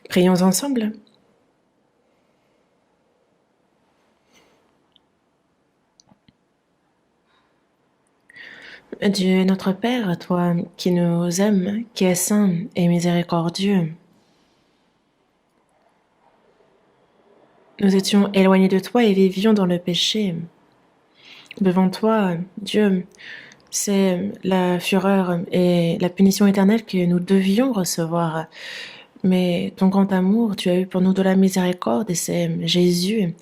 Prions ensemble. Dieu notre Père, toi qui nous aimes, qui es saint et miséricordieux, nous étions éloignés de toi et vivions dans le péché. Devant toi, Dieu, c'est la fureur et la punition éternelle que nous devions recevoir. Mais ton grand amour, tu as eu pour nous de la miséricorde et c'est Jésus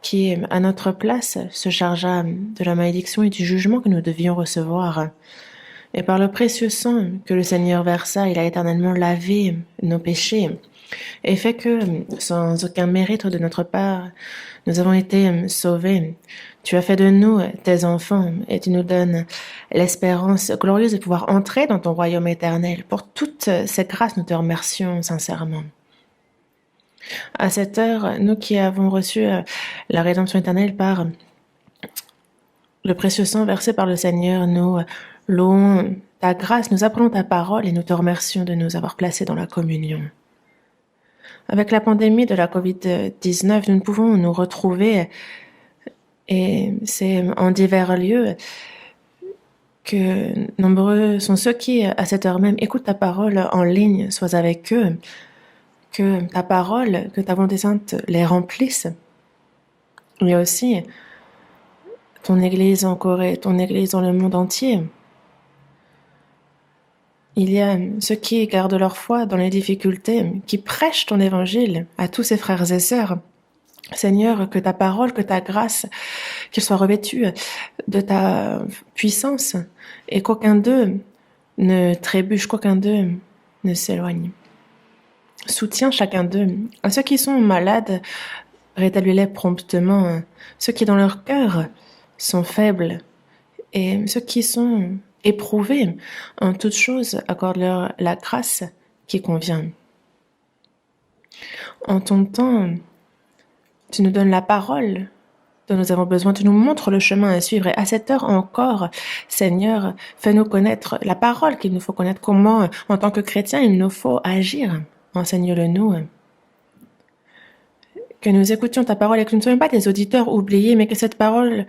qui, à notre place, se chargea de la malédiction et du jugement que nous devions recevoir. Et par le précieux sang que le Seigneur versa, il a éternellement lavé nos péchés et fait que, sans aucun mérite de notre part, nous avons été sauvés. Tu as fait de nous tes enfants et tu nous donnes l'espérance glorieuse de pouvoir entrer dans ton royaume éternel. Pour toutes ces grâces, nous te remercions sincèrement. À cette heure, nous qui avons reçu la rédemption éternelle par le précieux sang versé par le Seigneur, nous louons ta grâce, nous apprenons ta parole et nous te remercions de nous avoir placés dans la communion. Avec la pandémie de la COVID-19, nous ne pouvons nous retrouver et c'est en divers lieux que nombreux sont ceux qui, à cette heure même, écoutent ta parole en ligne, sois avec eux, que ta parole, que ta volonté sainte les remplisse. Mais aussi ton Église en Corée, ton Église dans le monde entier. Il y a ceux qui gardent leur foi dans les difficultés, qui prêchent ton évangile à tous ses frères et sœurs. Seigneur, que ta parole, que ta grâce, qu'ils soient revêtus de ta puissance et qu'aucun d'eux ne trébuche, qu'aucun d'eux ne s'éloigne. Soutiens chacun d'eux. À ceux qui sont malades, rétablis-les promptement. Ceux qui dans leur cœur sont faibles et ceux qui sont éprouvés en toutes choses, accorde-leur la grâce qui convient. En ton temps, tu nous donnes la parole dont nous avons besoin. Tu nous montres le chemin à suivre. Et à cette heure encore, Seigneur, fais-nous connaître la parole qu'il nous faut connaître. Comment, en tant que chrétiens, il nous faut agir. Enseigne-le nous. Que nous écoutions ta parole et que nous ne soyons pas des auditeurs oubliés, mais que cette parole,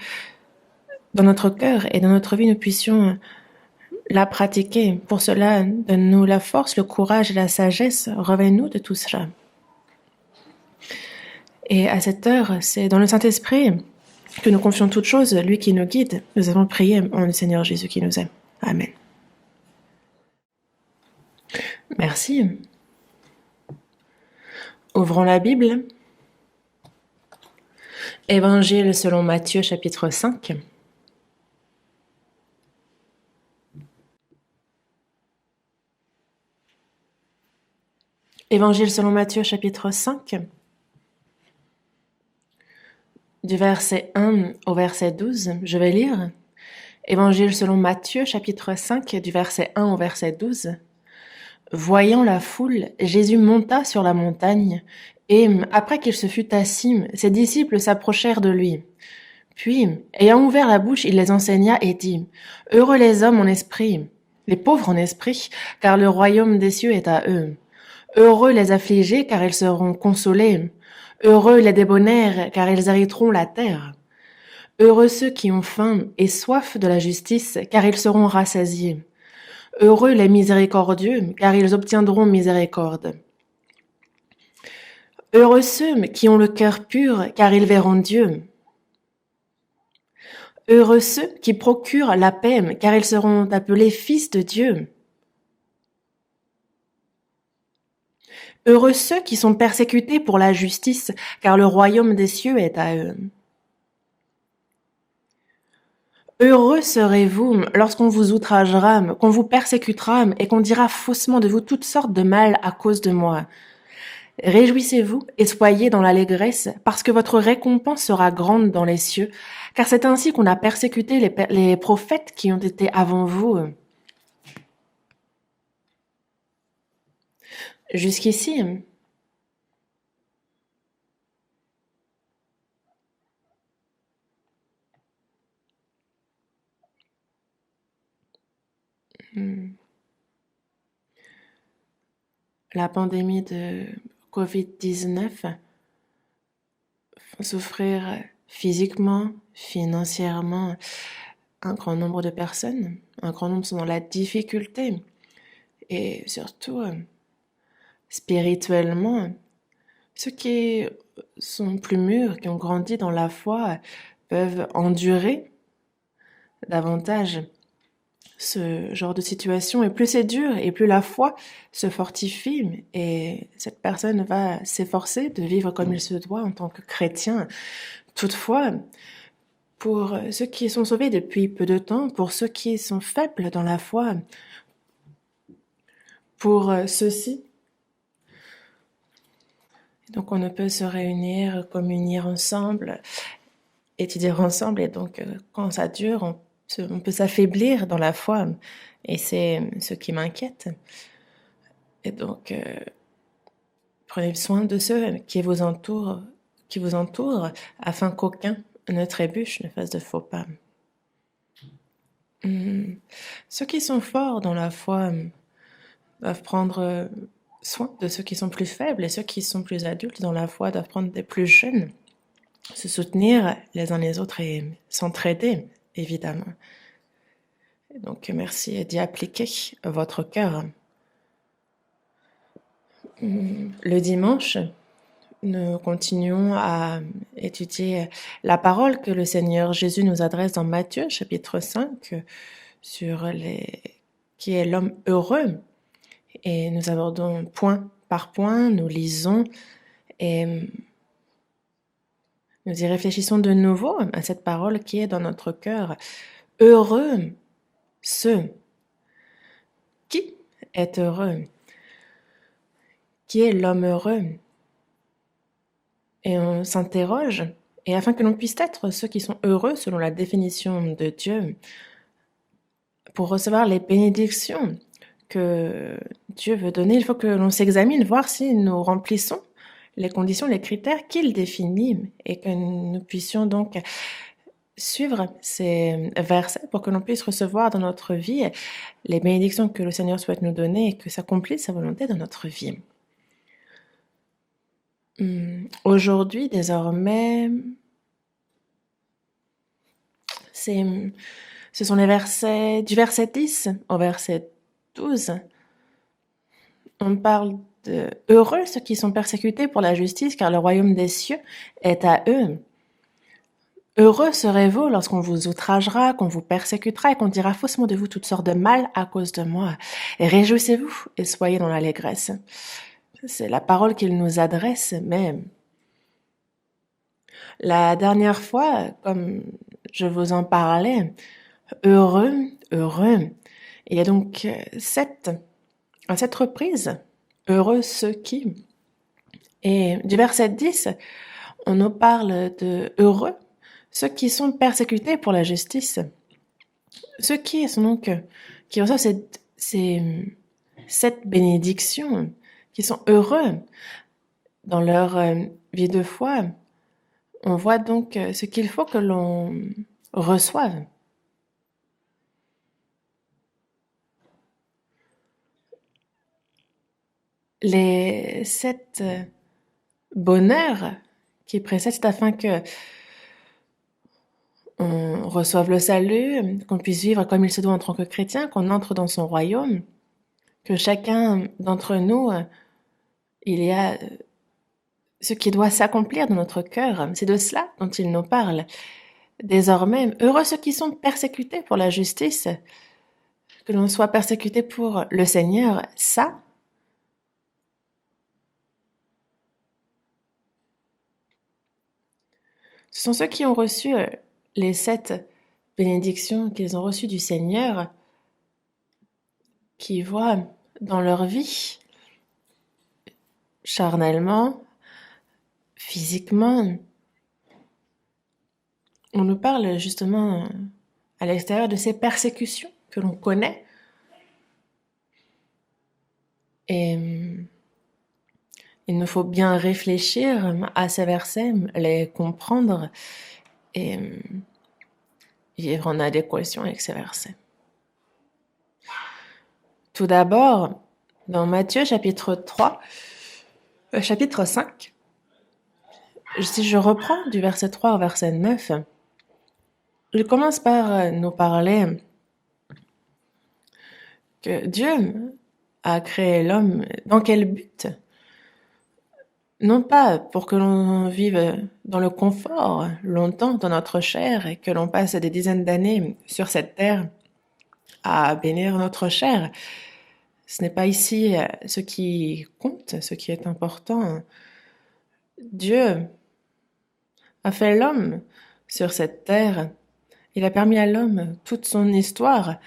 dans notre cœur et dans notre vie, nous puissions la pratiquer. Pour cela, donne-nous la force, le courage et la sagesse. Réveille-nous de tout cela. Et à cette heure, c'est dans le Saint-Esprit que nous confions toutes choses, lui qui nous guide. Nous avons prié en le Seigneur Jésus qui nous aime. Amen. Merci. Ouvrons la Bible. Évangile selon Matthieu, chapitre 5. Évangile selon Matthieu, chapitre 5. Du verset 1 au verset 12, je vais lire. Évangile selon Matthieu, chapitre 5, du verset 1 au verset 12. Voyant la foule, Jésus monta sur la montagne, et après qu'il se fut assis, ses disciples s'approchèrent de lui. Puis, ayant ouvert la bouche, il les enseigna et dit, « Heureux les hommes en esprit, les pauvres en esprit, car le royaume des cieux est à eux. Heureux les affligés, car ils seront consolés. Heureux les débonnaires, car ils hériteront la terre. Heureux ceux qui ont faim et soif de la justice, car ils seront rassasiés. Heureux les miséricordieux, car ils obtiendront miséricorde. Heureux ceux qui ont le cœur pur, car ils verront Dieu. Heureux ceux qui procurent la paix, car ils seront appelés fils de Dieu. Heureux ceux qui sont persécutés pour la justice, car le royaume des cieux est à eux. Heureux serez-vous lorsqu'on vous outragera, qu'on vous persécutera et qu'on dira faussement de vous toutes sortes de mal à cause de moi. Réjouissez-vous et soyez dans l'allégresse, parce que votre récompense sera grande dans les cieux, car c'est ainsi qu'on a persécuté les prophètes qui ont été avant vous. Jusqu'ici, la pandémie de Covid-19 font souffrir physiquement, financièrement, un grand nombre de personnes. Un grand nombre sont dans la difficulté. Et surtout, spirituellement, ceux qui sont plus mûrs, qui ont grandi dans la foi, peuvent endurer davantage ce genre de situation. Et plus c'est dur, et plus la foi se fortifie, et cette personne va s'efforcer de vivre comme il se doit en tant que chrétien. Toutefois, pour ceux qui sont sauvés depuis peu de temps, pour ceux qui sont faibles dans la foi, pour ceux-ci, donc on ne peut se réunir, communier ensemble, étudier ensemble, et donc quand ça dure, on peut s'affaiblir dans la foi, et c'est ce qui m'inquiète. Et donc, prenez soin de ceux qui vous entourent, afin qu'aucun ne trébuche, ne fasse de faux pas. Ceux qui sont forts dans la foi doivent prendre soin de ceux qui sont plus faibles, et ceux qui sont plus adultes dans la foi doivent prendre des plus jeunes, se soutenir les uns les autres et s'entraider, évidemment. Et donc, merci d'y appliquer votre cœur. Le dimanche, nous continuons à étudier la parole que le Seigneur Jésus nous adresse dans Matthieu, chapitre 5, sur qui est l'homme heureux. Et nous abordons point par point, nous lisons et nous y réfléchissons de nouveau à cette parole qui est dans notre cœur. Heureux ceux. Qui est heureux? Qui est l'homme heureux? Et on s'interroge, et afin que l'on puisse être ceux qui sont heureux selon la définition de Dieu, pour recevoir les bénédictions que Dieu veut donner, il faut que l'on s'examine, voir si nous remplissons les conditions, les critères qu'il définit, et que nous puissions donc suivre ces versets pour que l'on puisse recevoir dans notre vie les bénédictions que le Seigneur souhaite nous donner et que s'accomplisse sa volonté dans notre vie. Aujourd'hui, désormais, ce sont les versets du verset 10 au verset 12. On parle de « Heureux ceux qui sont persécutés pour la justice, car le royaume des cieux est à eux. Heureux serez-vous lorsqu'on vous outragera, qu'on vous persécutera et qu'on dira faussement de vous toutes sortes de mal à cause de moi. Et réjouissez-vous et soyez dans l'allégresse. » C'est la parole qu'il nous adresse, mais la dernière fois, comme je vous en parlais, heureux, heureux. Il y a donc à cette reprise, heureux ceux qui. Et du verset 10, on nous parle de heureux ceux qui sont persécutés pour la justice. Ceux qui sont donc, qui reçoivent cette bénédiction, qui sont heureux dans leur vie de foi. On voit donc ce qu'il faut que l'on reçoive. Les 7 bonheurs qui précèdent, c'est afin que on reçoive le salut, qu'on puisse vivre comme il se doit en tant que chrétien, qu'on entre dans son royaume, que chacun d'entre nous, il y a ce qui doit s'accomplir dans notre cœur. C'est de cela dont il nous parle. Désormais, heureux ceux qui sont persécutés pour la justice, que l'on soit persécuté pour le Seigneur, ça, ce sont ceux qui ont reçu les 7 bénédictions qu'ils ont reçues du Seigneur, qui voient dans leur vie, charnellement, physiquement, on nous parle justement à l'extérieur de ces persécutions que l'on connaît. Et il nous faut bien réfléchir à ces versets, les comprendre et vivre en adéquation avec ces versets. Tout d'abord, Dans Matthieu chapitre 3, chapitre 5, si je reprends du verset 3 au verset 9, il commence par nous parler que Dieu a créé l'homme. Dans quel but? Non pas pour que l'on vive dans le confort longtemps dans notre chair et que l'on passe des dizaines d'années sur cette terre à bénir notre chair. Ce n'est pas ici ce qui compte, ce qui est important. Dieu a fait l'homme sur cette terre. Il a permis à l'homme toute son histoire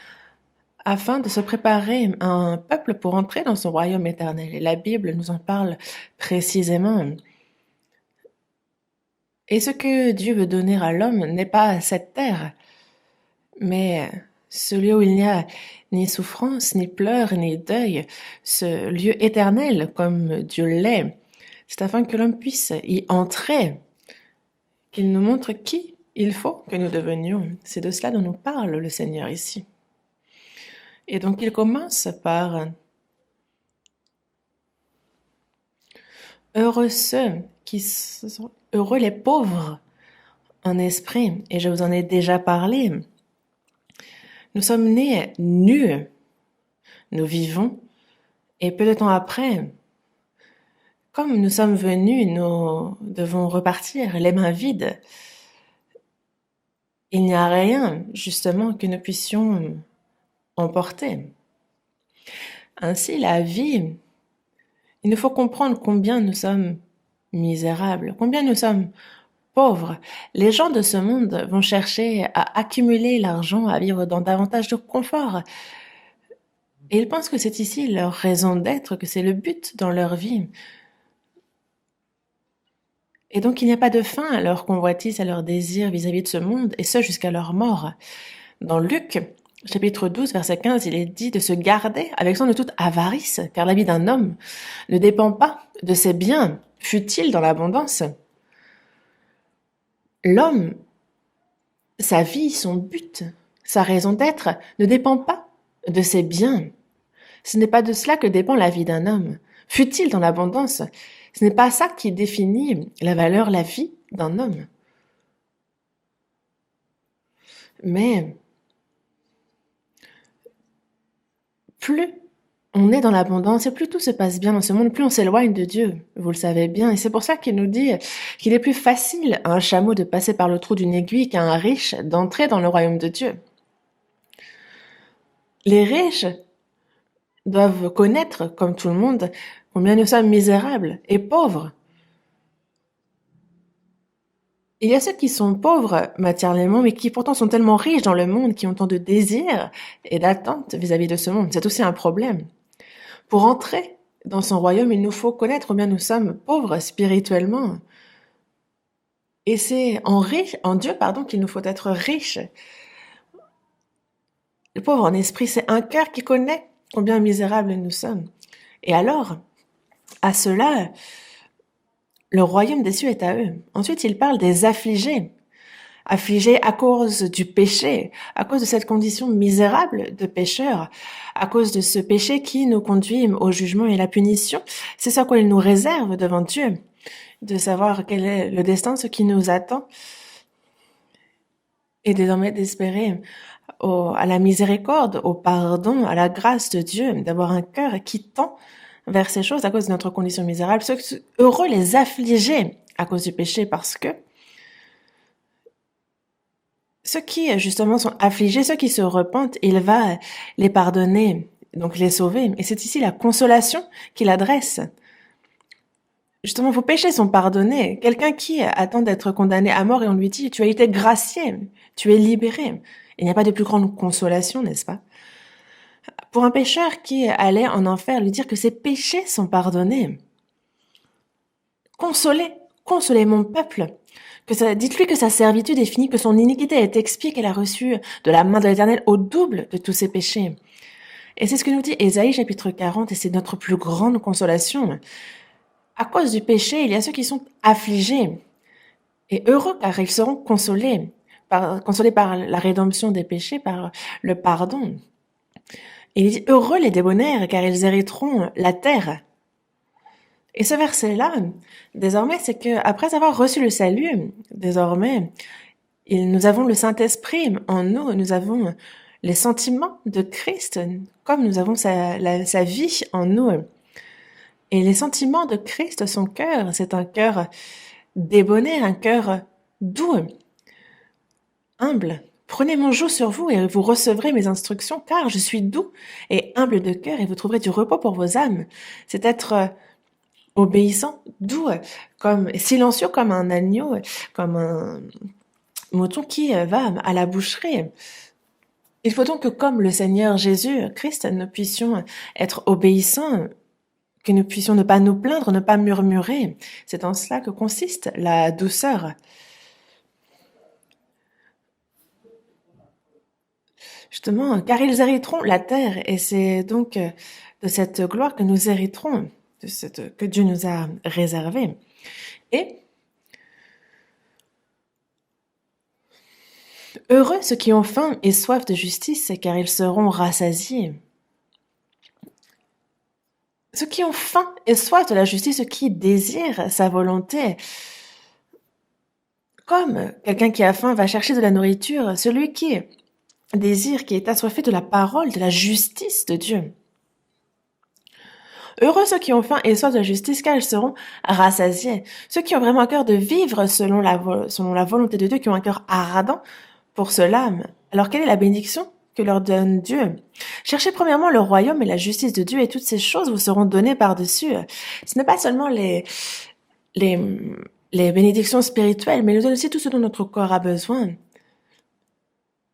afin de se préparer à un peuple pour entrer dans son royaume éternel. Et la Bible nous en parle précisément. Et ce que Dieu veut donner à l'homme n'est pas cette terre, mais ce lieu où il n'y a ni souffrance, ni pleurs, ni deuil, ce lieu éternel comme Dieu l'est. C'est afin que l'homme puisse y entrer, qu'il nous montre qui il faut que nous devenions. C'est de cela dont nous parle le Seigneur ici. Et donc il commence par « Heureux ceux qui sont heureux les pauvres en esprit ». Et je vous en ai déjà parlé. Nous sommes nés nus. Nous vivons. Et peu de temps après, comme nous sommes venus, nous devons repartir les mains vides. Il n'y a rien, justement, que nous puissions emporter. Ainsi, la vie, il nous faut comprendre combien nous sommes misérables, combien nous sommes pauvres. Les gens de ce monde vont chercher à accumuler l'argent, à vivre dans davantage de confort. Et ils pensent que c'est ici leur raison d'être, que c'est le but dans leur vie. Et donc il n'y a pas de fin à leur convoitise, à leur désir vis-à-vis de ce monde, et ce jusqu'à leur mort. Dans Luc, chapitre 12, verset 15, il est dit de se garder avec soin de toute avarice, car la vie d'un homme ne dépend pas de ses biens, fut-il dans l'abondance. L'homme, sa vie, son but, sa raison d'être ne dépend pas de ses biens. Ce n'est pas de cela que dépend la vie d'un homme, fut-il dans l'abondance. Ce n'est pas ça qui définit la valeur, la vie d'un homme. Mais plus on est dans l'abondance et plus tout se passe bien dans ce monde, plus on s'éloigne de Dieu, vous le savez bien. Et c'est pour ça qu'il nous dit qu'il est plus facile à un chameau de passer par le trou d'une aiguille qu'à un riche d'entrer dans le royaume de Dieu. Les riches doivent connaître, comme tout le monde, combien nous sommes misérables et pauvres. Il y a ceux qui sont pauvres matériellement, mais qui pourtant sont tellement riches dans le monde, qui ont tant de désirs et d'attentes vis-à-vis de ce monde. C'est aussi un problème. Pour entrer dans son royaume, il nous faut connaître combien nous sommes pauvres spirituellement. Et c'est en Dieu, qu'il nous faut être riches. Le pauvre en esprit, c'est un cœur qui connaît combien misérables nous sommes. Et alors, à cela, le royaume des cieux est à eux. Ensuite, il parle des affligés. Affligés à cause du péché, à cause de cette condition misérable de pécheur, à cause de ce péché qui nous conduit au jugement et la punition. C'est ça quoi il nous réserve devant Dieu, de savoir quel est le destin, ce qui nous attend, et désormais d'espérer à la miséricorde, au pardon, à la grâce de Dieu, d'avoir un cœur qui tend vers ces choses à cause de notre condition misérable. Heureux les affligés à cause du péché, parce que ceux qui, justement, sont affligés, ceux qui se repentent, il va les pardonner, donc les sauver. Et c'est ici la consolation qu'il adresse. Justement, vos péchés sont pardonnés. Quelqu'un qui attend d'être condamné à mort et on lui dit « tu as été gracié, tu es libéré ». Il n'y a pas de plus grande consolation, n'est-ce pas? Pour un pécheur qui allait en enfer, lui dire que ses péchés sont pardonnés. Consolez mon peuple. Dites-lui que sa servitude est finie, que son iniquité est expiée, qu'elle a reçu de la main de l'Éternel au double de tous ses péchés. Et c'est ce que nous dit Ésaïe chapitre 40, et c'est notre plus grande consolation. À cause du péché, il y a ceux qui sont affligés et heureux car ils seront consolés par la rédemption des péchés, par le pardon. Il dit « Heureux les débonnaires, car ils hériteront la terre ». Et ce verset-là, désormais, c'est que après avoir reçu le salut, désormais, nous avons le Saint-Esprit en nous, nous avons les sentiments de Christ, comme nous avons sa vie en nous. Et les sentiments de Christ, son cœur, c'est un cœur débonnaire, un cœur doux, humble. Prenez mon joug sur vous et vous recevrez mes instructions, car je suis doux et humble de cœur et vous trouverez du repos pour vos âmes. C'est être obéissant, doux, comme silencieux comme un agneau, comme un mouton qui va à la boucherie. Il faut donc que comme le Seigneur Jésus Christ, nous puissions être obéissants, que nous puissions ne pas nous plaindre, ne pas murmurer. C'est en cela que consiste la douceur. Justement, car ils hériteront la terre, et c'est donc de cette gloire que nous hériterons, que Dieu nous a réservée. Et heureux ceux qui ont faim et soif de justice, car ils seront rassasiés. Ceux qui ont faim et soif de la justice, ceux qui désirent sa volonté, comme quelqu'un qui a faim va chercher de la nourriture, celui qui désire, qui est assoiffé de la parole, de la justice de Dieu. Heureux ceux qui ont faim et soif de la justice, car ils seront rassasiés. Ceux qui ont vraiment un cœur de vivre selon la volonté de Dieu, qui ont un cœur ardent pour cela. Alors quelle est la bénédiction que leur donne Dieu? Cherchez premièrement le royaume et la justice de Dieu, et toutes ces choses vous seront données par-dessus. Ce n'est pas seulement les bénédictions spirituelles, mais il nous donne aussi tout ce dont notre corps a besoin.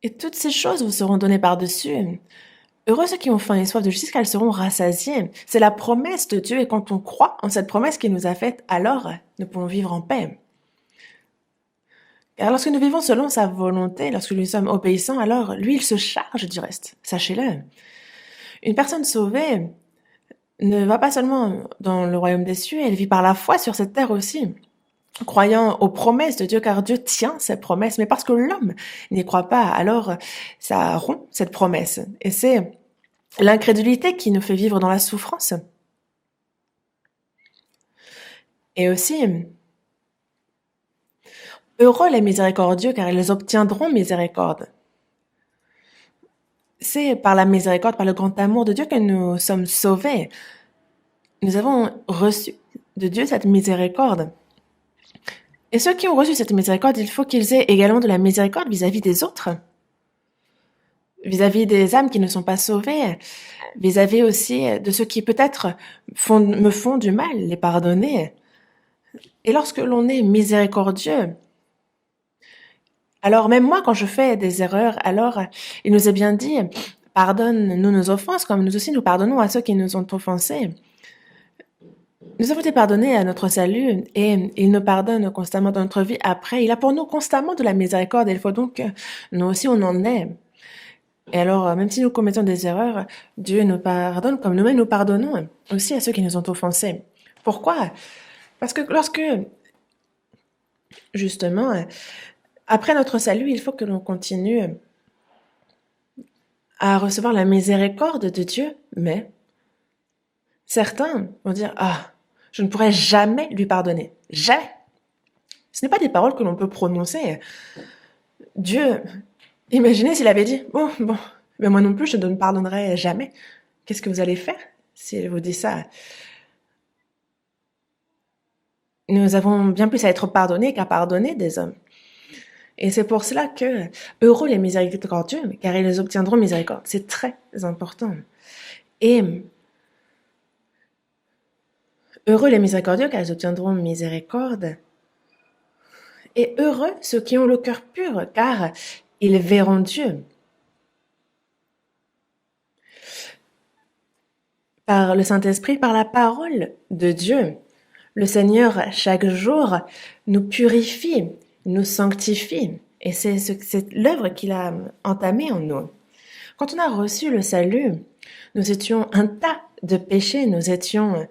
Et toutes ces choses vous seront données par-dessus. Heureux ceux qui ont faim et soif de justice, car ils seront rassasiés. C'est la promesse de Dieu, et quand on croit en cette promesse qu'il nous a faite, alors nous pouvons vivre en paix. Car lorsque nous vivons selon sa volonté, lorsque nous sommes obéissants, alors lui, il se charge du reste. Sachez-le. Une personne sauvée ne va pas seulement dans le royaume des cieux, elle vit par la foi sur cette terre aussi, croyant aux promesses de Dieu, car Dieu tient ses promesses, mais parce que l'homme n'y croit pas, alors ça rompt cette promesse. Et c'est l'incrédulité qui nous fait vivre dans la souffrance. Et aussi, heureux les miséricordieux, car ils obtiendront miséricorde. C'est par la miséricorde, par le grand amour de Dieu que nous sommes sauvés. Nous avons reçu de Dieu cette miséricorde. Et ceux qui ont reçu cette miséricorde, il faut qu'ils aient également de la miséricorde vis-à-vis des autres, vis-à-vis des âmes qui ne sont pas sauvées, vis-à-vis aussi de ceux qui peut-être me font du mal, les pardonner. Et lorsque l'on est miséricordieux, alors même moi, quand je fais des erreurs, alors il nous est bien dit, pardonne-nous nos offenses, comme nous aussi nous pardonnons à ceux qui nous ont offensés. Nous avons été pardonnés à notre salut, et il nous pardonne constamment dans notre vie après. Il a pour nous constamment de la miséricorde, et il faut donc que nous aussi on en ait. Et alors, même si nous commettons des erreurs, Dieu nous pardonne comme nous-mêmes nous pardonnons aussi à ceux qui nous ont offensés. Pourquoi? Parce que lorsque, justement, après notre salut, il faut que l'on continue à recevoir la miséricorde de Dieu, mais certains vont dire « Ah, je ne pourrai jamais lui pardonner. Jamais !» Ce n'est pas des paroles que l'on peut prononcer. Dieu, imaginez s'il avait dit « Bon, mais moi non plus, je ne me pardonnerai jamais. » Qu'est-ce que vous allez faire s'il vous dit ça? Nous avons bien plus à être pardonnés qu'à pardonner des hommes. Et c'est pour cela que heureux les miséricordieux, car ils obtiendront miséricorde. C'est très important. Et heureux les miséricordieux, car ils obtiendront miséricorde. Et heureux ceux qui ont le cœur pur, car ils verront Dieu. Par le Saint-Esprit, par la parole de Dieu, le Seigneur, chaque jour, nous purifie, nous sanctifie. Et c'est l'œuvre qu'il a entamée en nous. Quand on a reçu le salut, nous étions un tas de péchés, nous étions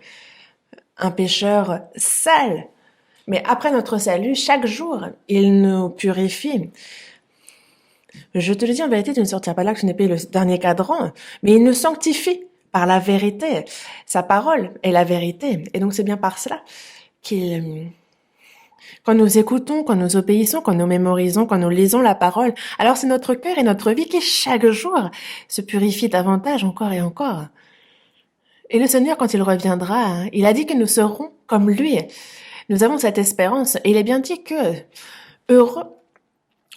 un pécheur sale. Mais après notre salut, chaque jour, il nous purifie. Je te le dis en vérité, tu ne sortiras pas là que je n'ai payé le dernier cadran, mais il nous sanctifie par la vérité. Sa parole est la vérité. Et donc c'est bien par cela qu'il, quand nous écoutons, quand nous obéissons, quand nous mémorisons, quand nous lisons la parole, alors c'est notre cœur et notre vie qui chaque jour se purifient davantage encore et encore. Et le Seigneur, quand il reviendra, il a dit que nous serons comme lui. Nous avons cette espérance. Et il est bien dit que heureux,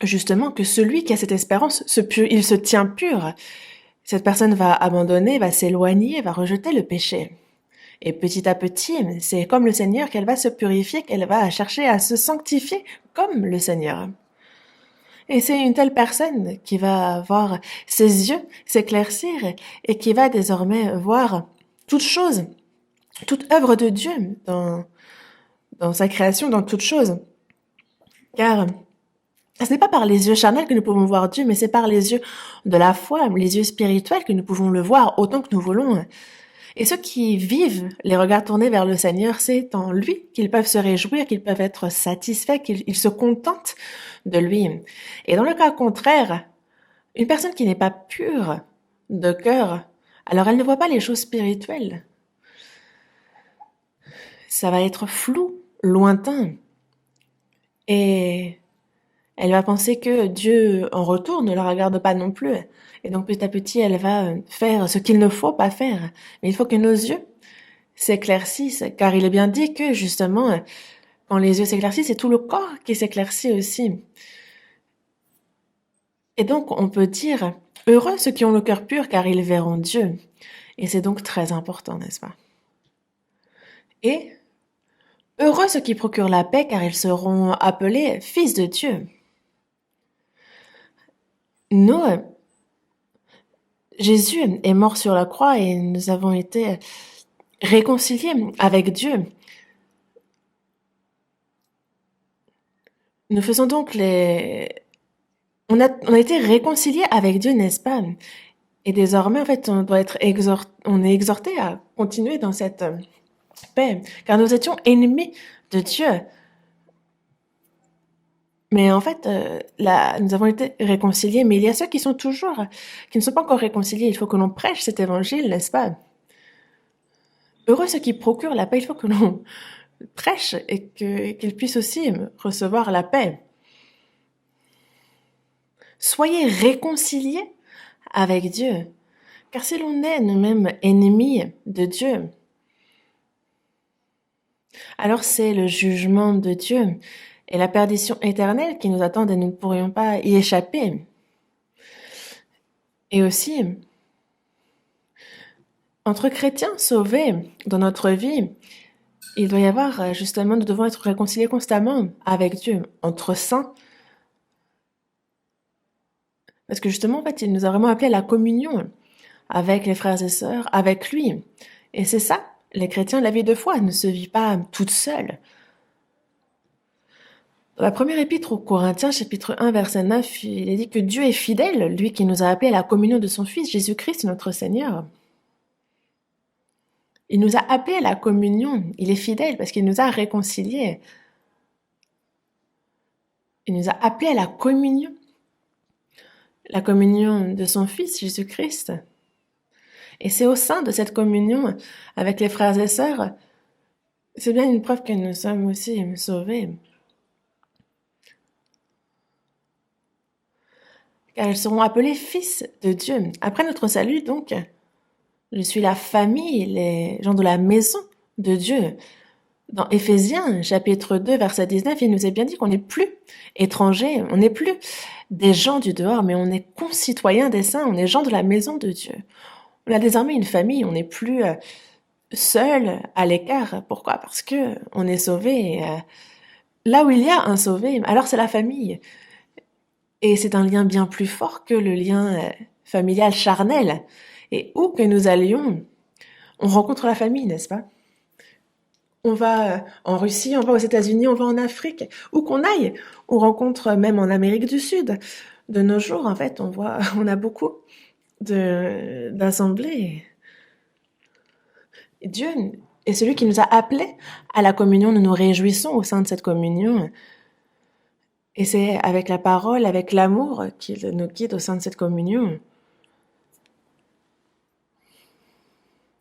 justement, que celui qui a cette espérance, il se tient pur. Cette personne va abandonner, va s'éloigner, va rejeter le péché. Et petit à petit, c'est comme le Seigneur qu'elle va se purifier, qu'elle va chercher à se sanctifier comme le Seigneur. Et c'est une telle personne qui va voir ses yeux s'éclaircir et qui va désormais voir toute chose, toute œuvre de Dieu dans sa création, dans toute chose. Car ce n'est pas par les yeux charnels que nous pouvons voir Dieu, mais c'est par les yeux de la foi, les yeux spirituels que nous pouvons le voir autant que nous voulons. Et ceux qui vivent les regards tournés vers le Seigneur, c'est en lui qu'ils peuvent se réjouir, qu'ils peuvent être satisfaits, qu'ils se contentent de lui. Et dans le cas contraire, une personne qui n'est pas pure de cœur, alors elle ne voit pas les choses spirituelles. Ça va être flou, lointain. Et elle va penser que Dieu, en retour, ne la regarde pas non plus. Et donc, petit à petit, elle va faire ce qu'il ne faut pas faire. Mais il faut que nos yeux s'éclaircissent, car il est bien dit que, justement, quand les yeux s'éclaircissent, c'est tout le corps qui s'éclaircit aussi. Et donc, on peut dire, heureux ceux qui ont le cœur pur, car ils verront Dieu. Et c'est donc très important, n'est-ce pas? Et heureux ceux qui procurent la paix, car ils seront appelés fils de Dieu. Nous, Jésus est mort sur la croix et nous avons été réconciliés avec Dieu. Nous faisons donc on a été réconciliés avec Dieu, n'est-ce pas? Et désormais, en fait, on est exhorté à continuer dans cette paix, car nous étions ennemis de Dieu. Mais en fait, là, nous avons été réconciliés, mais il y a ceux qui ne sont pas encore réconciliés. Il faut que l'on prêche cet évangile, n'est-ce pas? Heureux ceux qui procurent la paix, il faut que l'on prêche et qu'ils puissent aussi recevoir la paix. Soyez réconciliés avec Dieu, car si l'on est nous-mêmes ennemis de Dieu, alors c'est le jugement de Dieu et la perdition éternelle qui nous attendent et nous ne pourrions pas y échapper. Et aussi, entre chrétiens sauvés dans notre vie, il doit y avoir justement, nous devons être réconciliés constamment avec Dieu, entre saints. Parce que justement, en fait, il nous a vraiment appelés à la communion avec les frères et sœurs, avec lui. Et c'est ça, les chrétiens, la vie de foi ne se vit pas toute seule. Dans la première épître aux Corinthiens, chapitre 1, verset 9, il est dit que Dieu est fidèle, lui qui nous a appelés à la communion de son Fils, Jésus-Christ, notre Seigneur. Il nous a appelés à la communion. Il est fidèle parce qu'il nous a réconciliés. Il nous a appelés à la communion de son Fils, Jésus-Christ. Et c'est au sein de cette communion avec les frères et sœurs, c'est bien une preuve que nous sommes aussi sauvés. Car ils seront appelés fils de Dieu. Après notre salut, donc, je suis la famille, les gens de la maison de Dieu. Dans Éphésiens, chapitre 2, verset 19, il nous est bien dit qu'on n'est plus étrangers, on n'est plus des gens du dehors, mais on est concitoyens des saints, on est gens de la maison de Dieu. On a désormais une famille, on n'est plus seul à l'écart. Pourquoi? Parce que on est sauvé. Là où il y a un sauvé, alors c'est la famille. Et c'est un lien bien plus fort que le lien familial charnel. Et où que nous allions, on rencontre la famille, n'est-ce pas? On va en Russie, on va aux États-Unis, on va en Afrique. Où qu'on aille, on rencontre même en Amérique du Sud. De nos jours, en fait, on a beaucoup d'assemblées. Dieu est celui qui nous a appelés à la communion. Nous nous réjouissons au sein de cette communion. Et c'est avec la parole, avec l'amour qu'il nous guide au sein de cette communion.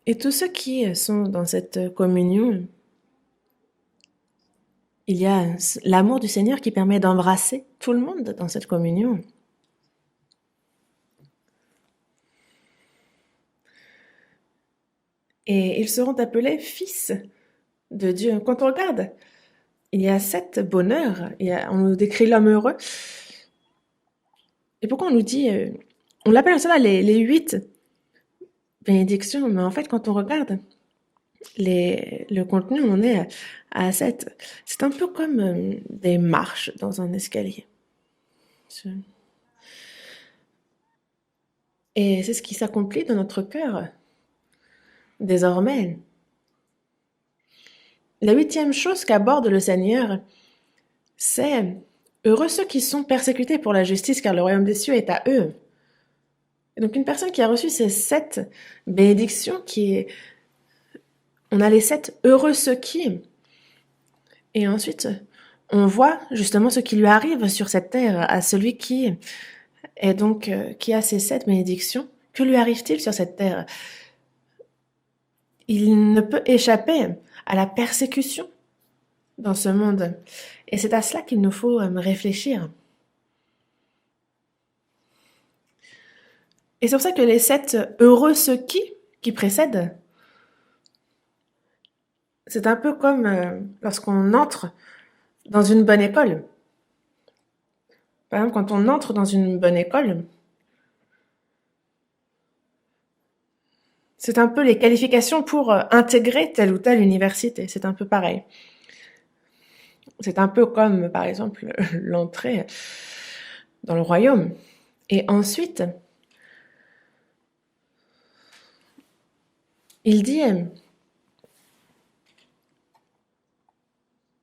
Et tous ceux qui sont dans cette communion, il y a l'amour du Seigneur qui permet d'embrasser tout le monde dans cette communion. Et ils seront appelés fils de Dieu. Quand on regarde, il y a 7 bonheurs. On nous décrit l'homme heureux. Et pourquoi on nous dit... on l'appelle ça les 8 bénédictions. Mais en fait, quand on regarde le contenu, on est à 7. C'est un peu comme des marches dans un escalier. Et c'est ce qui s'accomplit dans notre cœur. Désormais, la 8e chose qu'aborde le Seigneur, c'est « Heureux ceux qui sont persécutés pour la justice, car le royaume des cieux est à eux. » Et donc une personne qui a reçu ces 7 bénédictions, on a les 7 heureux ceux qui... Et ensuite, on voit justement ce qui lui arrive sur cette terre à celui qui est donc qui a ces 7 bénédictions. Que lui arrive-t-il sur cette terre? Il ne peut échapper à la persécution dans ce monde. Et c'est à cela qu'il nous faut réfléchir. Et c'est pour ça que les 7 heureux ceux qui précèdent, c'est un peu comme lorsqu'on entre dans une bonne école. Par exemple, quand on entre dans une bonne école, c'est un peu les qualifications pour intégrer telle ou telle université. C'est un peu pareil. C'est un peu comme, par exemple, l'entrée dans le royaume. Et ensuite, il dit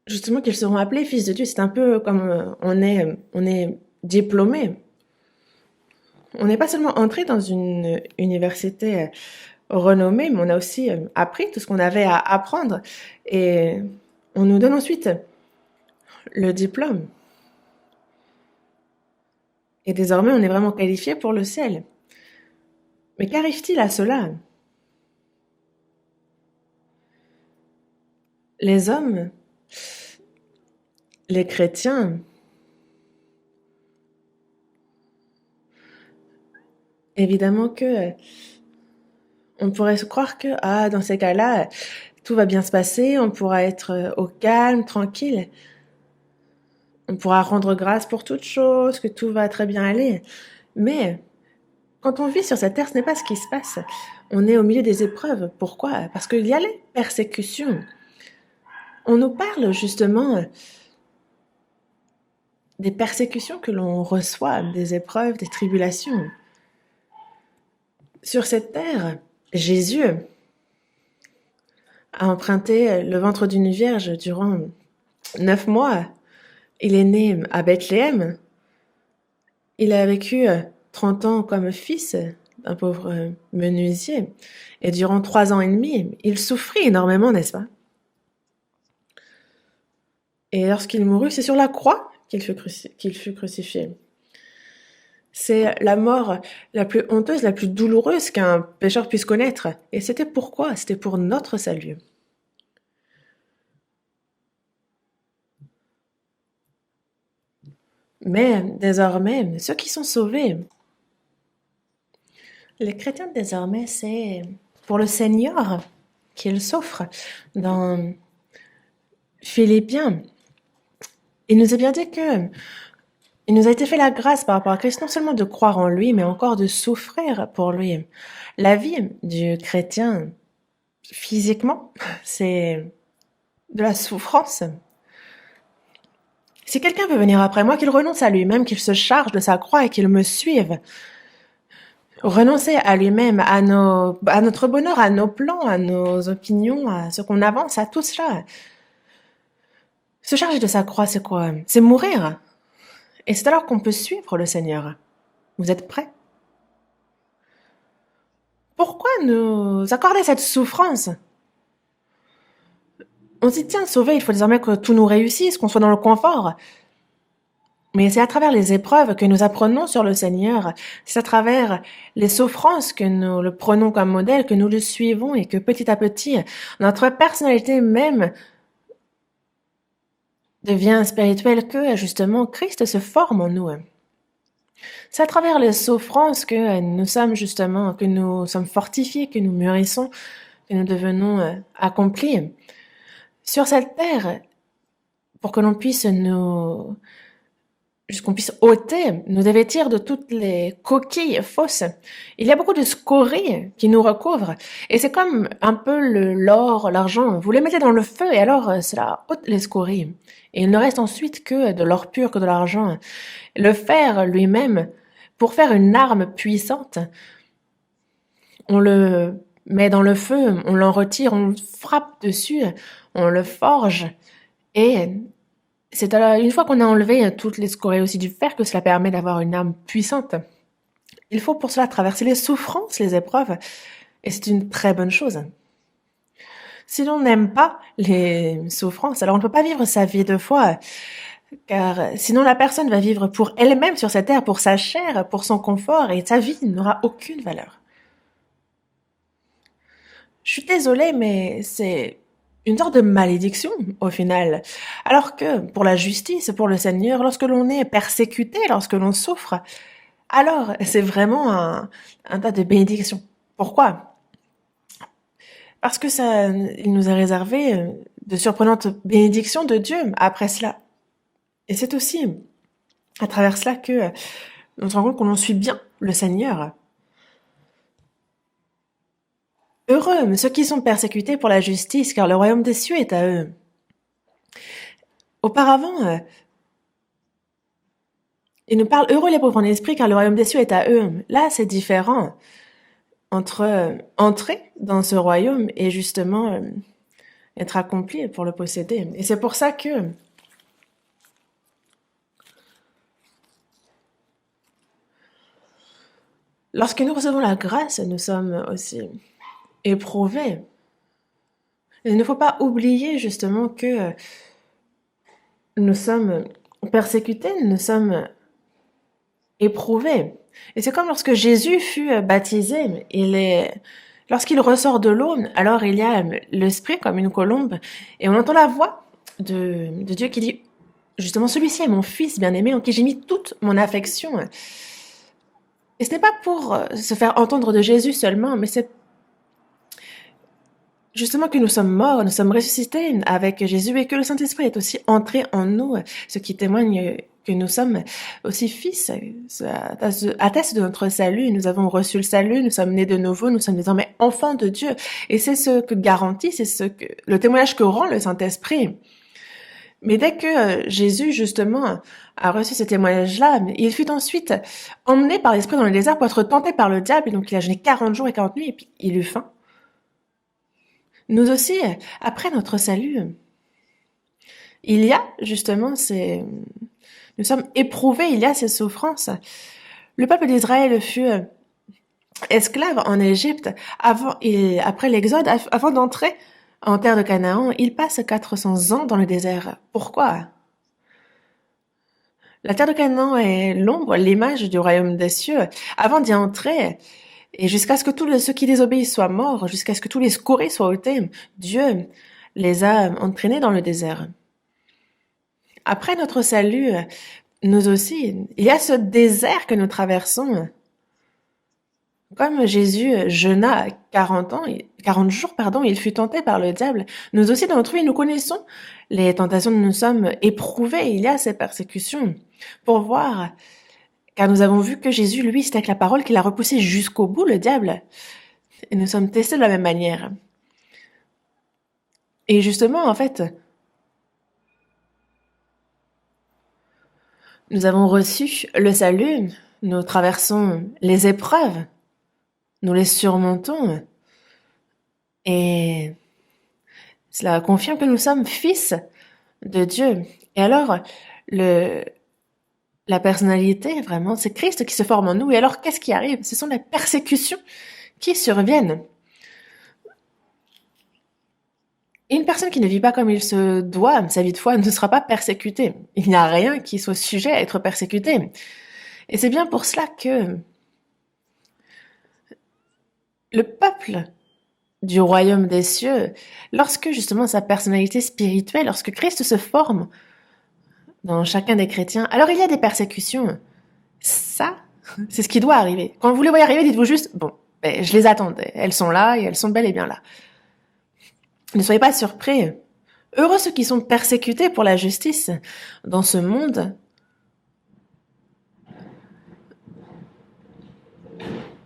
justement qu'ils seront appelés fils de Dieu. C'est un peu comme on est diplômé. On n'est pas seulement entré dans une université renommée, mais on a aussi appris tout ce qu'on avait à apprendre. Et on nous donne ensuite le diplôme. Et désormais, on est vraiment qualifié pour le ciel. Mais qu'arrive-t-il à cela? Les hommes, les chrétiens, évidemment que on pourrait se croire que dans ces cas-là, tout va bien se passer, on pourra être au calme, tranquille. On pourra rendre grâce pour toute chose, que tout va très bien aller. Mais quand on vit sur cette terre, ce n'est pas ce qui se passe. On est au milieu des épreuves. Pourquoi? Parce qu'il y a les persécutions. On nous parle justement des persécutions que l'on reçoit, des épreuves, des tribulations. Sur cette terre, Jésus a emprunté le ventre d'une vierge durant 9 mois. Il est né à Bethléem. Il a vécu 30 ans comme fils d'un pauvre menuisier. Et durant 3 ans et demi, il souffrit énormément, n'est-ce pas? Et lorsqu'il mourut, c'est sur la croix qu'il fut crucifié. C'est la mort la plus honteuse, la plus douloureuse qu'un pécheur puisse connaître. Et c'était pourquoi? C'était pour notre salut. Mais désormais, ceux qui sont sauvés, les chrétiens désormais, c'est pour le Seigneur qu'ils souffrent. Dans Philippiens, il nous a bien dit que il nous a été fait la grâce par rapport à Christ, non seulement de croire en lui, mais encore de souffrir pour lui. La vie du chrétien, physiquement, c'est de la souffrance. Si quelqu'un veut venir après moi, qu'il renonce à lui-même, qu'il se charge de sa croix et qu'il me suive. Renoncer à lui-même, à notre bonheur, à nos plans, à nos opinions, à ce qu'on avance, à tout cela. Se charger de sa croix, c'est quoi? C'est mourir. Et c'est alors qu'on peut suivre le Seigneur. Vous êtes prêts? Pourquoi nous accorder cette souffrance? On se dit, tiens, sauvé, il faut désormais que tout nous réussisse, qu'on soit dans le confort. Mais c'est à travers les épreuves que nous apprenons sur le Seigneur. C'est à travers les souffrances que nous le prenons comme modèle, que nous le suivons et que petit à petit, notre personnalité même devient spirituelle, que justement Christ se forme en nous. C'est à travers les souffrances que nous sommes justement, que nous sommes fortifiés, que nous mûrissons, que nous devenons accomplis sur cette terre pour que l'on puisse qu'on puisse ôter, nous dévêtir de toutes les coquilles fausses. Il y a beaucoup de scories qui nous recouvrent. Et c'est comme un peu l'or, l'argent. Vous les mettez dans le feu et alors cela ôte les scories. Et il ne reste ensuite que de l'or pur, que de l'argent. Le fer lui-même, pour faire une arme puissante, on le met dans le feu, on l'en retire, on le frappe dessus, on le forge et c'est une fois qu'on a enlevé toutes les scories aussi du fer que cela permet d'avoir une arme puissante. Il faut pour cela traverser les souffrances, les épreuves, et c'est une très bonne chose. Si l'on n'aime pas les souffrances, alors on ne peut pas vivre sa vie de foi, car sinon la personne va vivre pour elle-même sur cette terre, pour sa chair, pour son confort, et sa vie n'aura aucune valeur. Je suis désolée, mais c'est une sorte de malédiction au final. Alors que pour la justice, pour le Seigneur, lorsque l'on est persécuté, lorsque l'on souffre, alors c'est vraiment un tas de bénédictions. Pourquoi? Parce que il nous a réservé de surprenantes bénédictions de Dieu après cela. Et c'est aussi à travers cela que on se rend compte qu'on suit bien le Seigneur. Heureux ceux qui sont persécutés pour la justice, car le royaume des cieux est à eux. Auparavant, il nous parle heureux les pauvres en esprit, car le royaume des cieux est à eux. Là, c'est différent entre entrer dans ce royaume et justement être accompli pour le posséder. Et c'est pour ça que lorsque nous recevons la grâce, nous sommes aussi éprouvés. Il ne faut pas oublier justement que nous sommes persécutés, nous sommes éprouvés. Et c'est comme lorsque Jésus fut baptisé, lorsqu'il ressort de l'eau, alors il y a l'esprit comme une colombe, et on entend la voix de Dieu qui dit, justement, celui-ci est mon fils bien-aimé en qui j'ai mis toute mon affection. Et ce n'est pas pour se faire entendre de Jésus seulement, mais c'est justement que nous sommes morts, nous sommes ressuscités avec Jésus et que le Saint-Esprit est aussi entré en nous, ce qui témoigne que nous sommes aussi fils, ça atteste de notre salut, nous avons reçu le salut, nous sommes nés de nouveau, nous sommes désormais enfants de Dieu. Et c'est ce que garantit, le témoignage que rend le Saint-Esprit. Mais dès que Jésus, justement, a reçu ce témoignage-là, il fut ensuite emmené par l'Esprit dans le désert pour être tenté par le diable, et donc il a jeûné 40 jours et 40 nuits, et puis il eut faim. Nous aussi, après notre salut, il y a justement nous sommes éprouvés, il y a ces souffrances. Le peuple d'Israël fut esclave en Égypte après l'Exode, avant d'entrer en terre de Canaan, il passe 400 ans dans le désert. Pourquoi? La terre de Canaan est l'ombre, l'image du royaume des cieux. Avant d'y entrer, et jusqu'à ce que tous ceux qui désobéissent soient morts, jusqu'à ce que tous les scories soient ôtés, Dieu les a entraînés dans le désert. Après notre salut, nous aussi, il y a ce désert que nous traversons. Comme Jésus jeûna 40 jours, il fut tenté par le diable. Nous aussi, dans notre vie, nous connaissons les tentations, nous sommes éprouvés. Il y a ces persécutions pour voir, car nous avons vu que Jésus, lui, c'était avec la parole qu'il a repoussé jusqu'au bout le diable. Et nous sommes testés de la même manière. Et justement, en fait, nous avons reçu le salut, nous traversons les épreuves, nous les surmontons, et cela confirme que nous sommes fils de Dieu. Et alors, la personnalité, vraiment, c'est Christ qui se forme en nous. Et alors, qu'est-ce qui arrive? Ce sont les persécutions qui surviennent. Et une personne qui ne vit pas comme il se doit, sa vie de foi, ne sera pas persécutée. Il n'y a rien qui soit sujet à être persécuté. Et c'est bien pour cela que le peuple du royaume des cieux, lorsque justement sa personnalité spirituelle, lorsque Christ se forme dans chacun des chrétiens, alors il y a des persécutions. Ça, c'est ce qui doit arriver. Quand vous les voyez arriver, dites-vous juste, bon, ben, je les attendais. Elles sont là et elles sont bel et bien là. Ne soyez pas surpris. Heureux ceux qui sont persécutés pour la justice. Dans ce monde,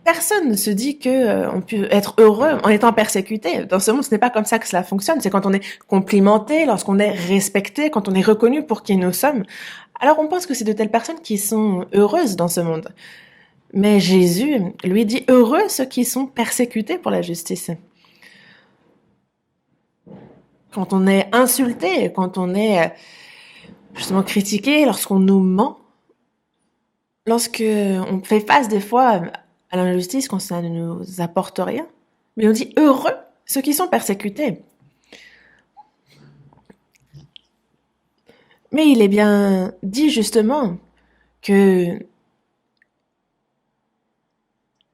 personne ne se dit que on peut être heureux en étant persécuté. Dans ce monde, ce n'est pas comme ça que cela fonctionne. C'est quand on est complimenté, lorsqu'on est respecté, quand on est reconnu pour qui nous sommes. Alors on pense que c'est de telles personnes qui sont heureuses dans ce monde. Mais Jésus, lui, dit heureux ceux qui sont persécutés pour la justice. Quand on est insulté, quand on est justement critiqué, lorsqu'on nous ment, lorsque on fait face des fois à l'injustice quand ça ne nous apporte rien, mais on dit heureux ceux qui sont persécutés. Mais il est bien dit justement que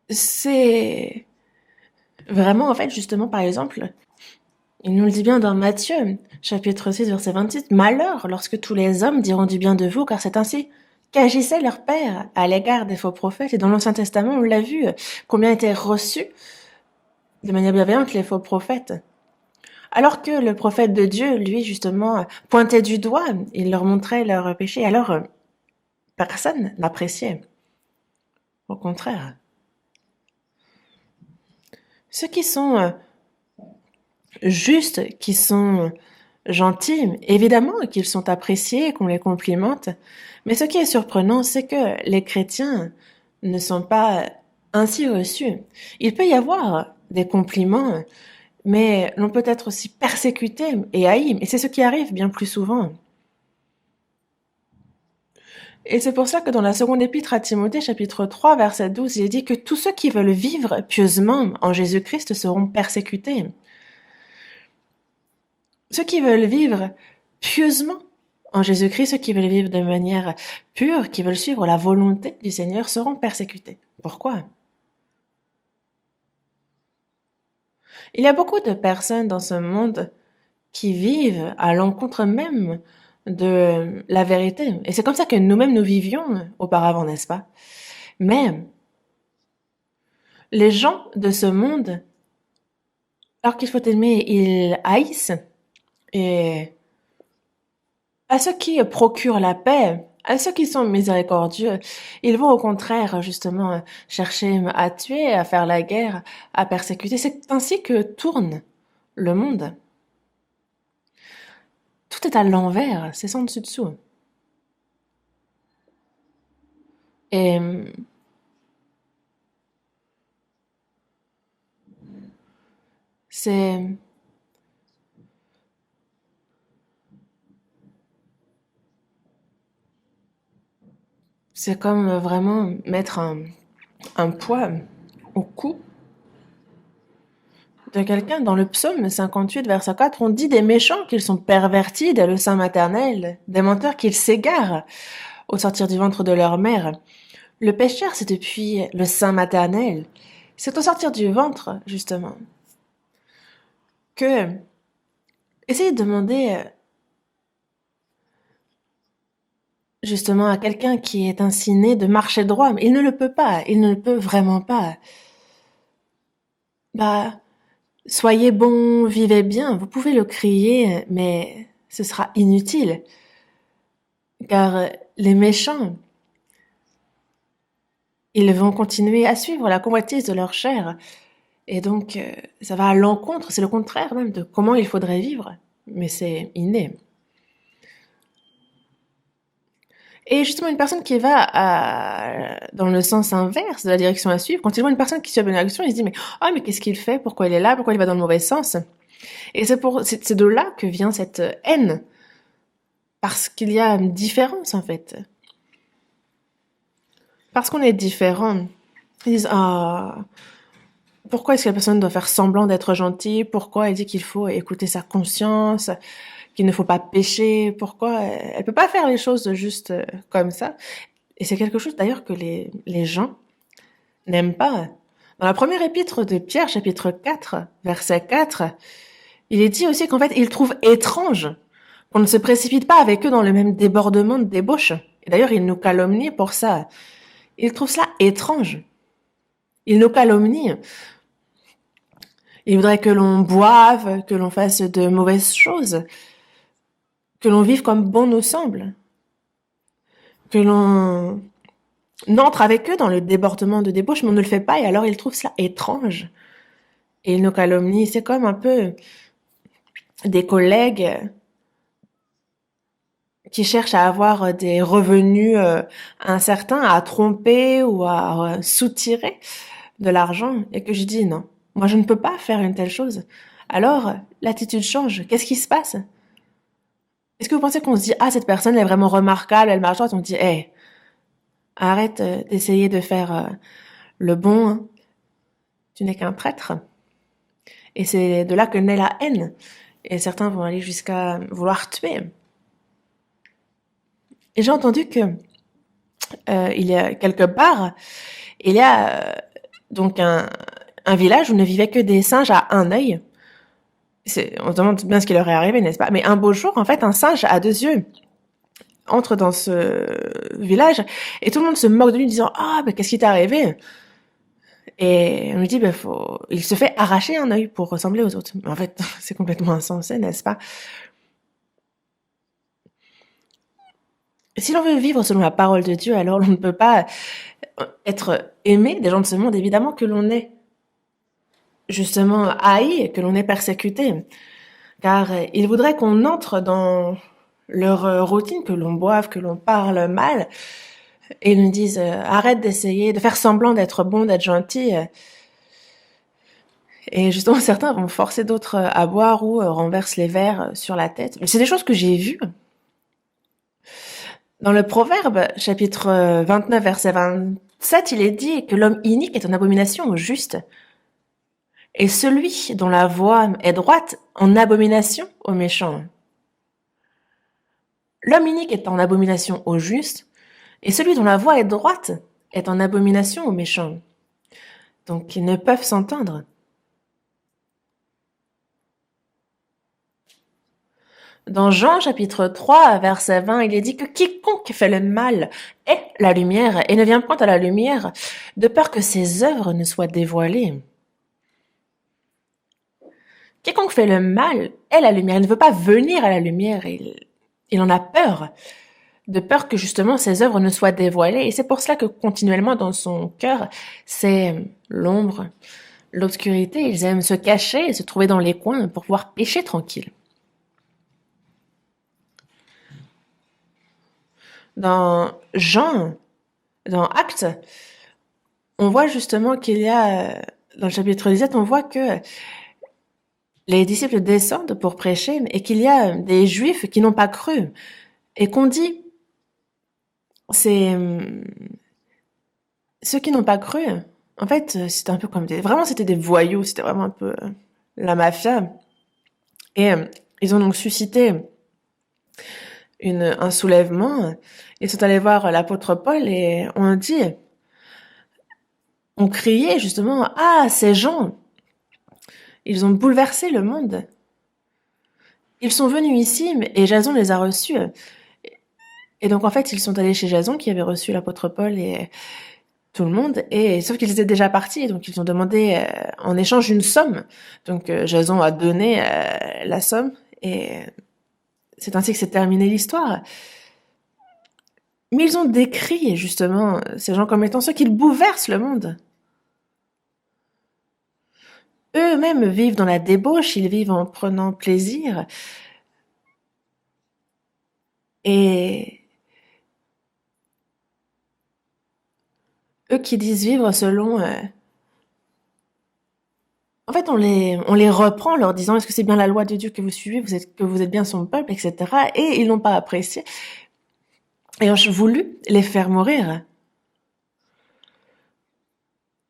c'est vraiment, en fait, justement, par exemple, il nous le dit bien dans Matthieu, chapitre 6, verset 26, « Malheur lorsque tous les hommes diront du bien de vous, car c'est ainsi qu'agissait leur Père à l'égard des faux prophètes. » Et dans l'Ancien Testament, on l'a vu, combien étaient reçus de manière bienveillante les faux prophètes. Alors que le prophète de Dieu, lui, justement, pointait du doigt, il leur montrait leurs péchés, alors personne n'appréciait. Au contraire. Ceux qui sont justes, qui sont gentils, évidemment qu'ils sont appréciés, qu'on les complimente, mais ce qui est surprenant, c'est que les chrétiens ne sont pas ainsi reçus. Il peut y avoir des compliments, mais l'on peut être aussi persécuté et haï, et c'est ce qui arrive bien plus souvent. Et c'est pour ça que dans la seconde épître à Timothée, chapitre 3, verset 12, il est dit que tous ceux qui veulent vivre pieusement en Jésus-Christ seront persécutés. Ceux qui veulent vivre pieusement en Jésus-Christ, ceux qui veulent vivre de manière pure, qui veulent suivre la volonté du Seigneur, seront persécutés. Pourquoi? Il y a beaucoup de personnes dans ce monde qui vivent à l'encontre même de la vérité. Et c'est comme ça que nous-mêmes nous vivions auparavant, n'est-ce pas? Mais les gens de ce monde, alors qu'il faut aimer, ils haïssent. Et à ceux qui procurent la paix, à ceux qui sont miséricordieux, ils vont au contraire justement chercher à tuer, à faire la guerre, à persécuter. C'est ainsi que tourne le monde. Tout est à l'envers, c'est sans dessus-dessous. Et c'est comme vraiment mettre un poids au cou de quelqu'un. Dans le psaume 58, verset 4, on dit des méchants qu'ils sont pervertis dès le sein maternel, des menteurs qu'ils s'égarent au sortir du ventre de leur mère. Le pécheur, c'est depuis le sein maternel. C'est au sortir du ventre, justement, que essayez de demander justement à quelqu'un qui est ainsi né de marcher droit, mais il ne le peut pas, il ne le peut vraiment pas. Bah, soyez bon, vivez bien, vous pouvez le crier, mais ce sera inutile. Car les méchants, ils vont continuer à suivre la convoitise de leur chair. Et donc, ça va à l'encontre, c'est le contraire même de comment il faudrait vivre. Mais c'est inné. Et justement, une personne qui va dans le sens inverse de la direction à suivre, quand il voit une personne qui suit la bonne direction, il se dit, mais qu'est-ce qu'il fait? Pourquoi il est là? Pourquoi il va dans le mauvais sens? Et c'est de là que vient cette haine. Parce qu'il y a une différence, en fait. Parce qu'on est différent. Ils disent, pourquoi est-ce que la personne doit faire semblant d'être gentille? Pourquoi elle dit qu'il faut écouter sa conscience, qu'il ne faut pas pécher? Pourquoi elle peut pas faire les choses juste comme ça? Et c'est quelque chose d'ailleurs que les gens n'aiment pas. Dans la première épître de Pierre, chapitre 4, verset 4, il est dit aussi qu'en fait, il trouve étrange qu'on ne se précipite pas avec eux dans le même débordement de débauche. Et d'ailleurs, il nous calomnie pour ça. Il trouve cela étrange. Il nous calomnie. Il voudrait que l'on boive, que l'on fasse de mauvaises choses, que l'on vive comme bon nous semble, que l'on entre avec eux dans le débordement de débauche, mais on ne le fait pas et alors il trouve cela étrange. Et il nous calomnie. C'est comme un peu des collègues qui cherchent à avoir des revenus incertains, à tromper ou à soutirer de l'argent et que je dis non, moi je ne peux pas faire une telle chose. Alors l'attitude change. Qu'est-ce qui se passe? Est-ce que vous pensez qu'on se dit ah cette personne elle est vraiment remarquable, elle marche droite, on dit hey, arrête d'essayer de faire le bon, hein. Tu n'es qu'un traître. Et c'est de là que naît la haine. Et certains vont aller jusqu'à vouloir tuer. Et j'ai entendu que il y a quelque part, il y a donc un village où ne vivaient que des singes à un œil. On se demande bien ce qui leur est arrivé, n'est-ce pas? Mais un beau jour, en fait, un singe à deux yeux entre dans ce village et tout le monde se moque de lui en disant ah ben qu'est-ce qui t'est arrivé? Et on lui dit il se fait arracher un œil pour ressembler aux autres. Mais en fait, c'est complètement insensé, n'est-ce pas? Si l'on veut vivre selon la parole de Dieu, alors on ne peut pas être aimé des gens de ce monde, évidemment que l'on est justement haï, que l'on est persécuté, car ils voudraient qu'on entre dans leur routine, que l'on boive, que l'on parle mal, et ils nous disent arrête d'essayer de faire semblant d'être bon, d'être gentil. Et justement, certains vont forcer d'autres à boire ou renversent les verres sur la tête. Mais c'est des choses que j'ai vues. Dans le Proverbe, chapitre 29, verset 27, il est dit que l'homme inique est en abomination au juste. Et celui dont la voie est droite en abomination au méchant. L'homme inique est en abomination au juste, et celui dont la voie est droite est en abomination au méchant. Donc ils ne peuvent s'entendre. Dans Jean chapitre 3, verset 20, il est dit que quiconque fait le mal est la lumière et ne vient point à la lumière de peur que ses œuvres ne soient dévoilées. Quiconque fait le mal est la lumière. Il ne veut pas venir à la lumière. Il en a peur. De peur que justement ses œuvres ne soient dévoilées. Et c'est pour cela que continuellement dans son cœur, c'est l'ombre, l'obscurité. Ils aiment se cacher et se trouver dans les coins pour pouvoir pécher tranquille. Dans Jean, dans Actes, on voit justement qu'il y a, dans le chapitre 17, on voit que les disciples descendent pour prêcher et qu'il y a des juifs qui n'ont pas cru. Et qu'on dit, c'est ceux qui n'ont pas cru, en fait, c'était un peu comme vraiment c'était des voyous, c'était vraiment un peu la mafia. Et ils ont donc suscité un soulèvement. Ils sont allés voir l'apôtre Paul et on criait justement, ah, ces gens, ils ont bouleversé le monde. Ils sont venus ici et Jason les a reçus. Et donc en fait, ils sont allés chez Jason qui avait reçu l'apôtre Paul et tout le monde, et sauf qu'ils étaient déjà partis, donc ils ont demandé en échange une somme. Donc Jason a donné la somme et c'est ainsi que s'est terminée l'histoire. Mais ils ont décrit justement ces gens comme étant ceux qui bouleversent le monde. Eux-mêmes vivent dans la débauche, ils vivent en prenant plaisir. Et eux qui disent vivre selon... En fait, on les reprend en leur disant est-ce que c'est bien la loi de Dieu que vous suivez, que vous êtes bien son peuple, etc. Et ils n'ont pas apprécié. Et ont voulu les faire mourir.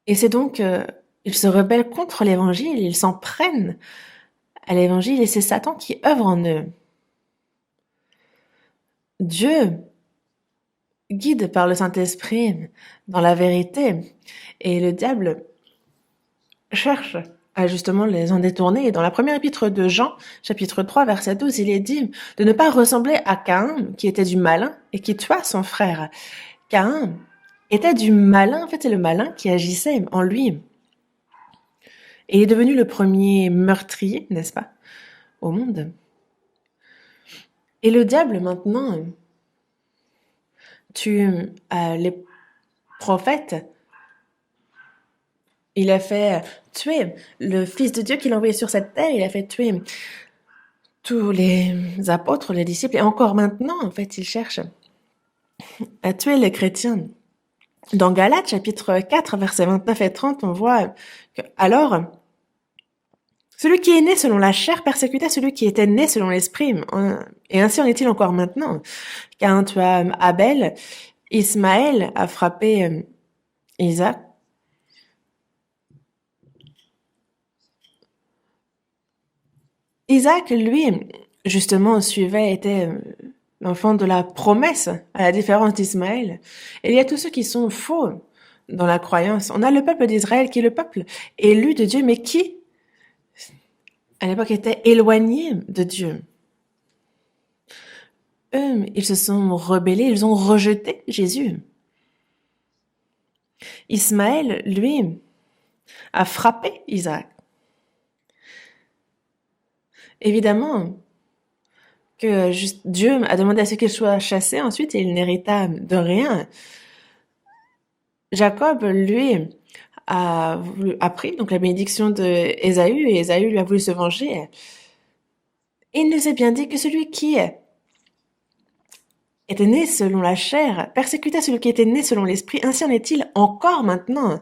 Et c'est donc Ils se rebellent contre l'évangile, ils s'en prennent à l'évangile et c'est Satan qui œuvre en eux. Dieu guide par le Saint-Esprit dans la vérité et le diable cherche à justement les en détourner. Et dans la première épître de Jean, chapitre 3, verset 12, il est dit de ne pas ressembler à Caïn, qui était du malin et qui tua son frère. Caïn était du malin, en fait c'est le malin qui agissait en lui. Et il est devenu le premier meurtrier, n'est-ce pas, au monde. Et le diable maintenant tue les prophètes. Il a fait tuer le Fils de Dieu qu'il a envoyé sur cette terre. Il a fait tuer tous les apôtres, les disciples. Et encore maintenant, en fait, il cherche à tuer les chrétiens. Dans Galates, chapitre 4, versets 29 et 30, on voit que, alors, celui qui est né selon la chair persécuta celui qui était né selon l'esprit. Et ainsi en est-il encore maintenant. Car tu as Abel, Ismaël a frappé Isaac. Isaac, lui, justement, était l'enfant de la promesse, à la différence d'Ismaël. Et il y a tous ceux qui sont faux dans la croyance. On a le peuple d'Israël qui est le peuple élu de Dieu, mais qui, à l'époque, était éloigné de Dieu. Eux, ils se sont rebellés, ils ont rejeté Jésus. Ismaël, lui, a frappé Isaac. Évidemment que Dieu a demandé à ce qu'il soit chassé ensuite et il n'hérita de rien. Jacob, lui, a pris donc la bénédiction de Ésaü et Ésaü lui a voulu se venger. Et il nous est bien dit que celui qui était né selon la chair persécuta celui qui était né selon l'esprit. Ainsi en est-il encore maintenant.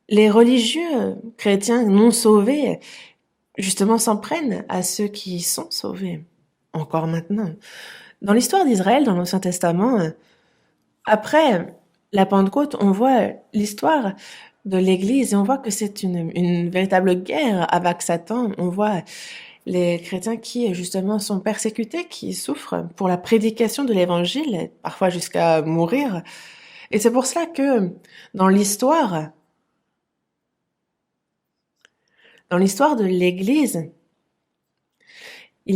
Les religieux chrétiens non sauvés, justement, s'en prennent à ceux qui sont sauvés. Encore maintenant. Dans l'histoire d'Israël, dans l'Ancien Testament, après la Pentecôte, on voit l'histoire de l'Église et on voit que c'est une véritable guerre avec Satan. On voit les chrétiens qui, justement, sont persécutés, qui souffrent pour la prédication de l'Évangile, parfois jusqu'à mourir. Et c'est pour cela que dans l'histoire de l'Église,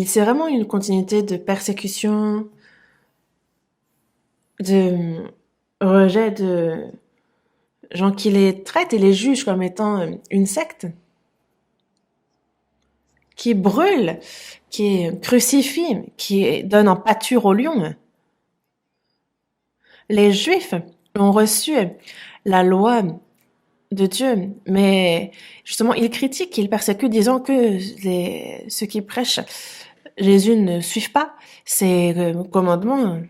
c'est vraiment une continuité de persécution, de rejet de gens qui les traitent et les jugent comme étant une secte, qui brûle, qui crucifie, qui donne en pâture aux lions. Les Juifs ont reçu la loi de Dieu, mais justement, ils critiquent, ils persécutent, disant que ceux qui prêchent Jésus ne suivent pas ses commandements.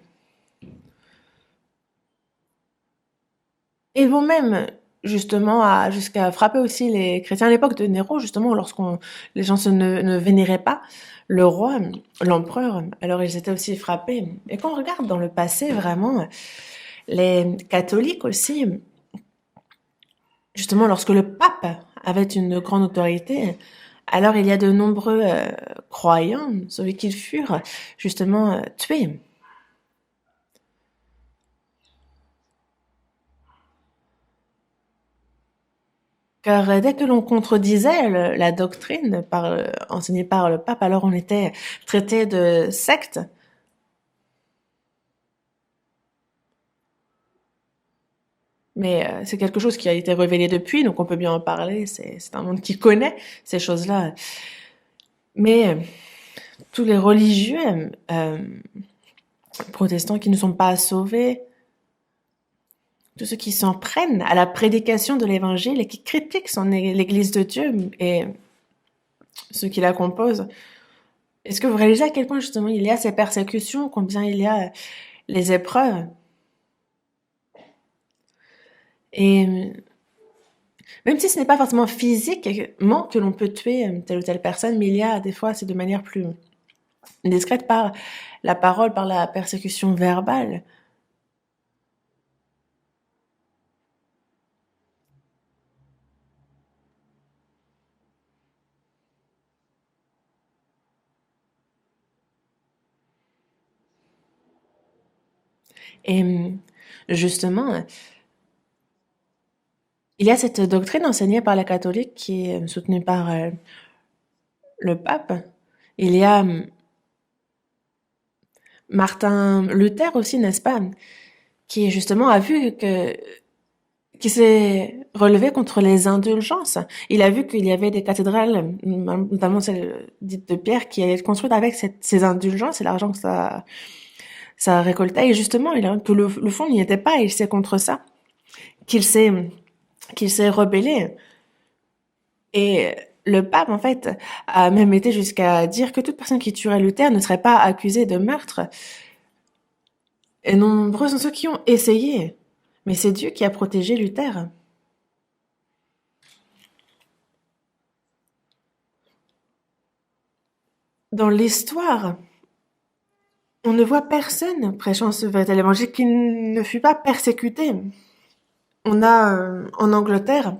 Ils vont même justement jusqu'à frapper aussi les chrétiens à l'époque de Néron, justement, les gens ne vénéraient pas le roi, l'empereur, alors ils étaient aussi frappés. Et quand on regarde dans le passé, vraiment, les catholiques aussi, justement, lorsque le pape avait une grande autorité, alors il y a de nombreux croyants, celui qu'ils furent justement tués. Car dès que l'on contredisait la doctrine enseignée par le pape, alors on était traité de secte. Mais c'est quelque chose qui a été révélé depuis, donc on peut bien en parler. C'est un monde qui connaît ces choses-là. Mais tous les religieux protestants qui ne sont pas sauvés, tous ceux qui s'en prennent à la prédication de l'Évangile et qui critiquent l'Église de Dieu et ceux qui la composent, est-ce que vous réalisez à quel point justement il y a ces persécutions, combien il y a les épreuves? Et même si ce n'est pas forcément physiquement que l'on peut tuer telle ou telle personne, mais il y a des fois, c'est de manière plus discrète par la parole, par la persécution verbale. Et justement, il y a cette doctrine enseignée par la catholique qui est soutenue par le pape. Il y a Martin Luther aussi, n'est-ce pas, qui justement a vu qui s'est relevé contre les indulgences. Il a vu qu'il y avait des cathédrales, notamment celle dite de Pierre, qui allaient être construites avec ces indulgences et l'argent que ça récoltait. Et justement, il a vu que le fond n'y était pas et il s'est contre ça, qu'il s'est rebellé. Et le pape, en fait, a même été jusqu'à dire que toute personne qui tuerait Luther ne serait pas accusée de meurtre. Et nombreux sont ceux qui ont essayé. Mais c'est Dieu qui a protégé Luther. Dans l'histoire, on ne voit personne prêchant ce véritable évangile qui ne fut pas persécuté. On a en Angleterre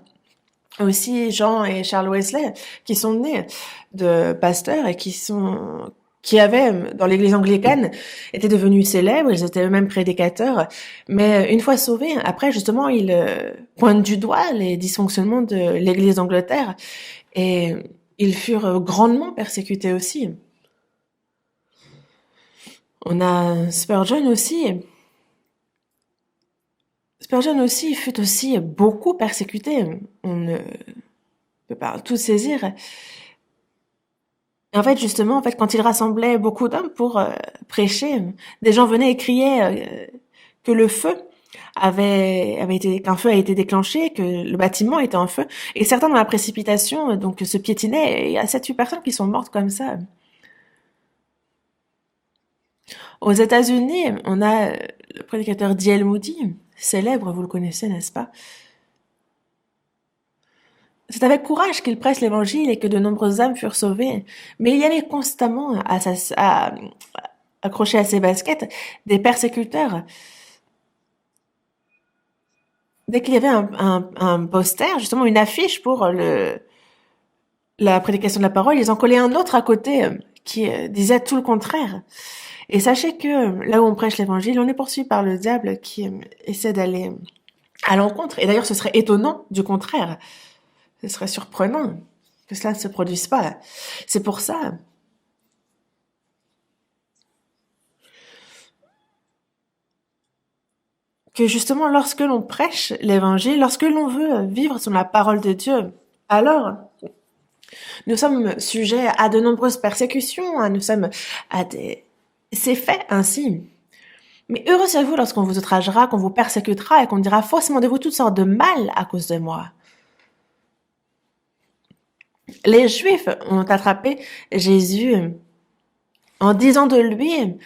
aussi Jean et Charles Wesley qui sont nés de pasteurs et qui avaient dans l'église anglicane étaient devenus célèbres, ils étaient eux-mêmes prédicateurs, mais une fois sauvés, après justement ils pointent du doigt les dysfonctionnements de l'église d'Angleterre et ils furent grandement persécutés aussi. On a Spurgeon aussi. Spurgeon aussi fut aussi beaucoup persécuté. On ne peut pas tout saisir. Et en fait, justement, en fait, quand il rassemblait beaucoup d'hommes pour prêcher, des gens venaient et criaient que le feu qu'un feu a été déclenché, que le bâtiment était en feu. Et certains dans la précipitation, donc, se piétinaient. Et il y a 7-8 personnes qui sont mortes comme ça. Aux États-Unis, on a le prédicateur D.L. Moody, célèbre, vous le connaissez, n'est-ce pas? C'est avec courage qu'il presse l'évangile et que de nombreuses âmes furent sauvées. Mais il y avait constamment, accrochés à ses baskets, des persécuteurs. Dès qu'il y avait un poster, justement une affiche pour la prédication de la parole, ils en collaient un autre à côté qui disait tout le contraire. Et sachez que là où on prêche l'évangile, on est poursuivi par le diable qui essaie d'aller à l'encontre. Et d'ailleurs, ce serait étonnant du contraire. Ce serait surprenant que cela ne se produise pas. C'est pour ça que justement, lorsque l'on prêche l'évangile, lorsque l'on veut vivre sur la parole de Dieu, alors nous sommes sujets à de nombreuses persécutions, nous sommes à des... C'est fait ainsi. Mais heureux serez-vous lorsqu'on vous outragera, qu'on vous persécutera et qu'on dira faussement de vous toutes sortes de mal à cause de moi. Les Juifs ont attrapé Jésus en disant de lui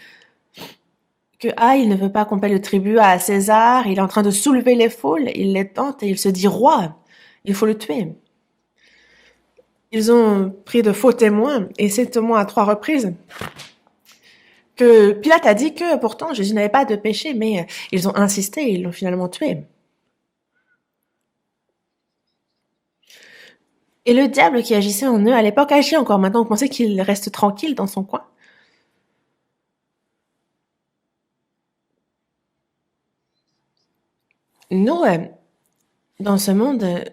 que il ne veut pas qu'on paie le tribut à César, il est en train de soulever les foules, il les tente et il se dit roi, il faut le tuer. Ils ont pris de faux témoins et ces témoins à 3 reprises que Pilate a dit que pourtant Jésus n'avait pas de péché, mais ils ont insisté et ils l'ont finalement tué. Et le diable qui agissait en eux à l'époque agit encore maintenant. Vous pensez qu'il reste tranquille dans son coin? Nous, dans ce monde,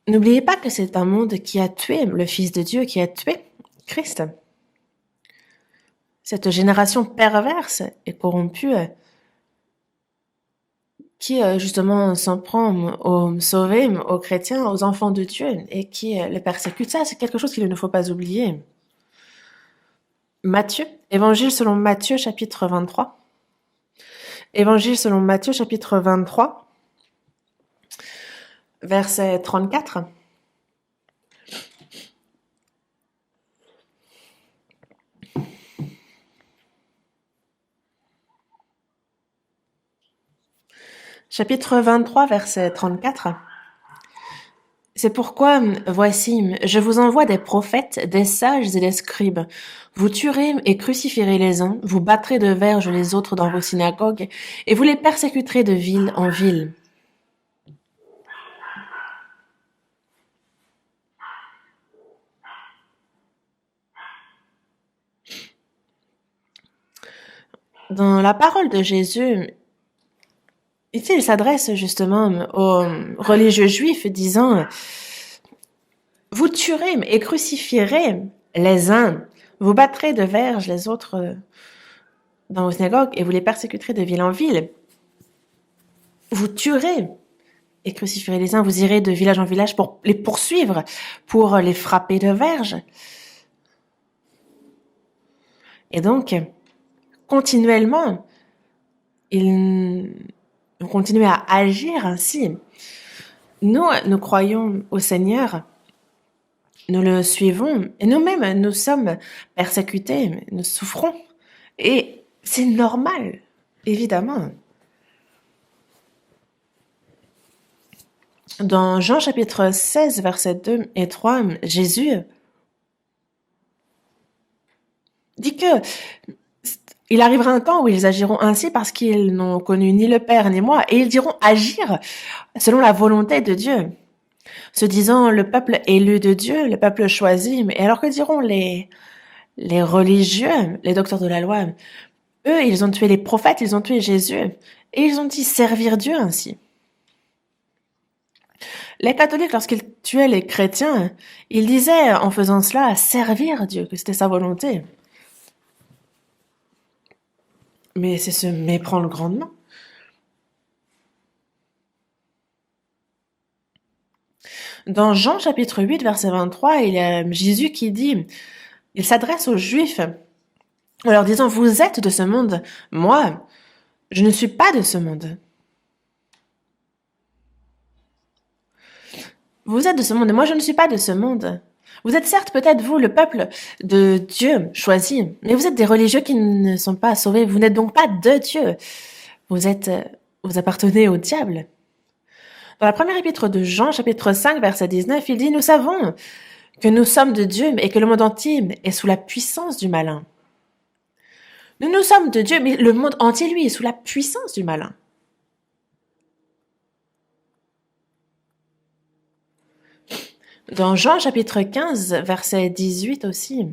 n'oubliez pas que c'est un monde qui a tué le Fils de Dieu, qui a tué Christ. Cette génération perverse et corrompue qui justement s'en prend aux sauvés, aux chrétiens, aux enfants de Dieu et qui les persécute. Ça, c'est quelque chose qu'il ne faut pas oublier. Matthieu, Évangile selon Matthieu chapitre 23. Évangile selon Matthieu chapitre 23, verset 34. Chapitre 23, verset 34. C'est pourquoi, voici, je vous envoie des prophètes, des sages et des scribes. Vous tuerez et crucifierez les uns, vous battrez de verges les autres dans vos synagogues, et vous les persécuterez de ville en ville. Dans la parole de Jésus, ici, il s'adresse justement aux religieux juifs disant, vous tuerez et crucifierez les uns, vous battrez de verges les autres dans vos synagogues et vous les persécuterez de ville en ville. Vous tuerez et crucifierez les uns, vous irez de village en village pour les poursuivre, pour les frapper de verges. Et donc, continuellement, ils continuent à agir ainsi. Nous croyons au Seigneur, nous le suivons, et nous-mêmes, nous sommes persécutés, nous souffrons. Et c'est normal, évidemment. Dans Jean chapitre 16, versets 2 et 3, Jésus dit que il arrivera un temps où ils agiront ainsi parce qu'ils n'ont connu ni le Père ni moi, et ils diront agir selon la volonté de Dieu, se disant le peuple élu de Dieu, le peuple choisi. Mais alors que diront les religieux, les docteurs de la loi? Eux, ils ont tué les prophètes, ils ont tué Jésus, et ils ont dit servir Dieu ainsi. Les catholiques, lorsqu'ils tuaient les chrétiens, ils disaient en faisant cela servir Dieu, que c'était sa volonté. Mais c'est se méprendre grandement. Dans Jean chapitre 8, verset 23, il y a Jésus qui dit, il s'adresse aux Juifs en leur disant, vous êtes de ce monde, moi, je ne suis pas de ce monde. Vous êtes de ce monde et moi je ne suis pas de ce monde. Vous êtes certes peut-être vous, le peuple de Dieu choisi, mais vous êtes des religieux qui ne sont pas sauvés. Vous n'êtes donc pas de Dieu. Vous appartenez au diable. Dans la première épître de Jean, chapitre 5, verset 19, il dit, nous savons que nous sommes de Dieu et que le monde entier est sous la puissance du malin. Nous sommes de Dieu, mais le monde entier, lui, est sous la puissance du malin. Dans Jean chapitre 15, verset 18 aussi.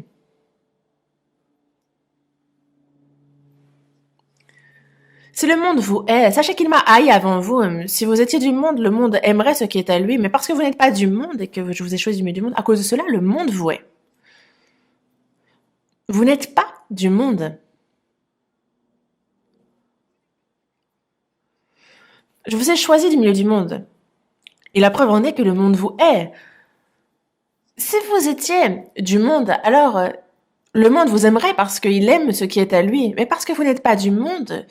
Si le monde vous hait, sachez qu'il m'a haï avant vous. Si vous étiez du monde, le monde aimerait ce qui est à lui. Mais parce que vous n'êtes pas du monde et que je vous ai choisi du milieu du monde, à cause de cela, le monde vous hait. Vous n'êtes pas du monde. Je vous ai choisi du milieu du monde. Et la preuve en est que le monde vous hait. Si vous étiez du monde, alors le monde vous aimerait parce qu'il aime ce qui est à lui. Mais parce que vous n'êtes pas du monde,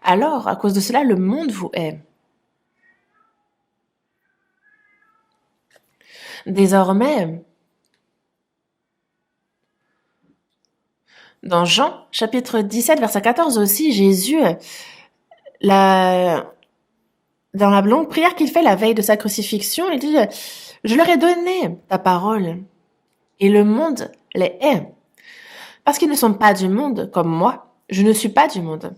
alors à cause de cela, le monde vous hait. Désormais, dans Jean, chapitre 17, verset 14 aussi, Jésus, dans la longue prière qu'il fait la veille de sa crucifixion, il dit « Je leur ai donné ta parole, et le monde les hait. Parce qu'ils ne sont pas du monde, comme moi, je ne suis pas du monde. »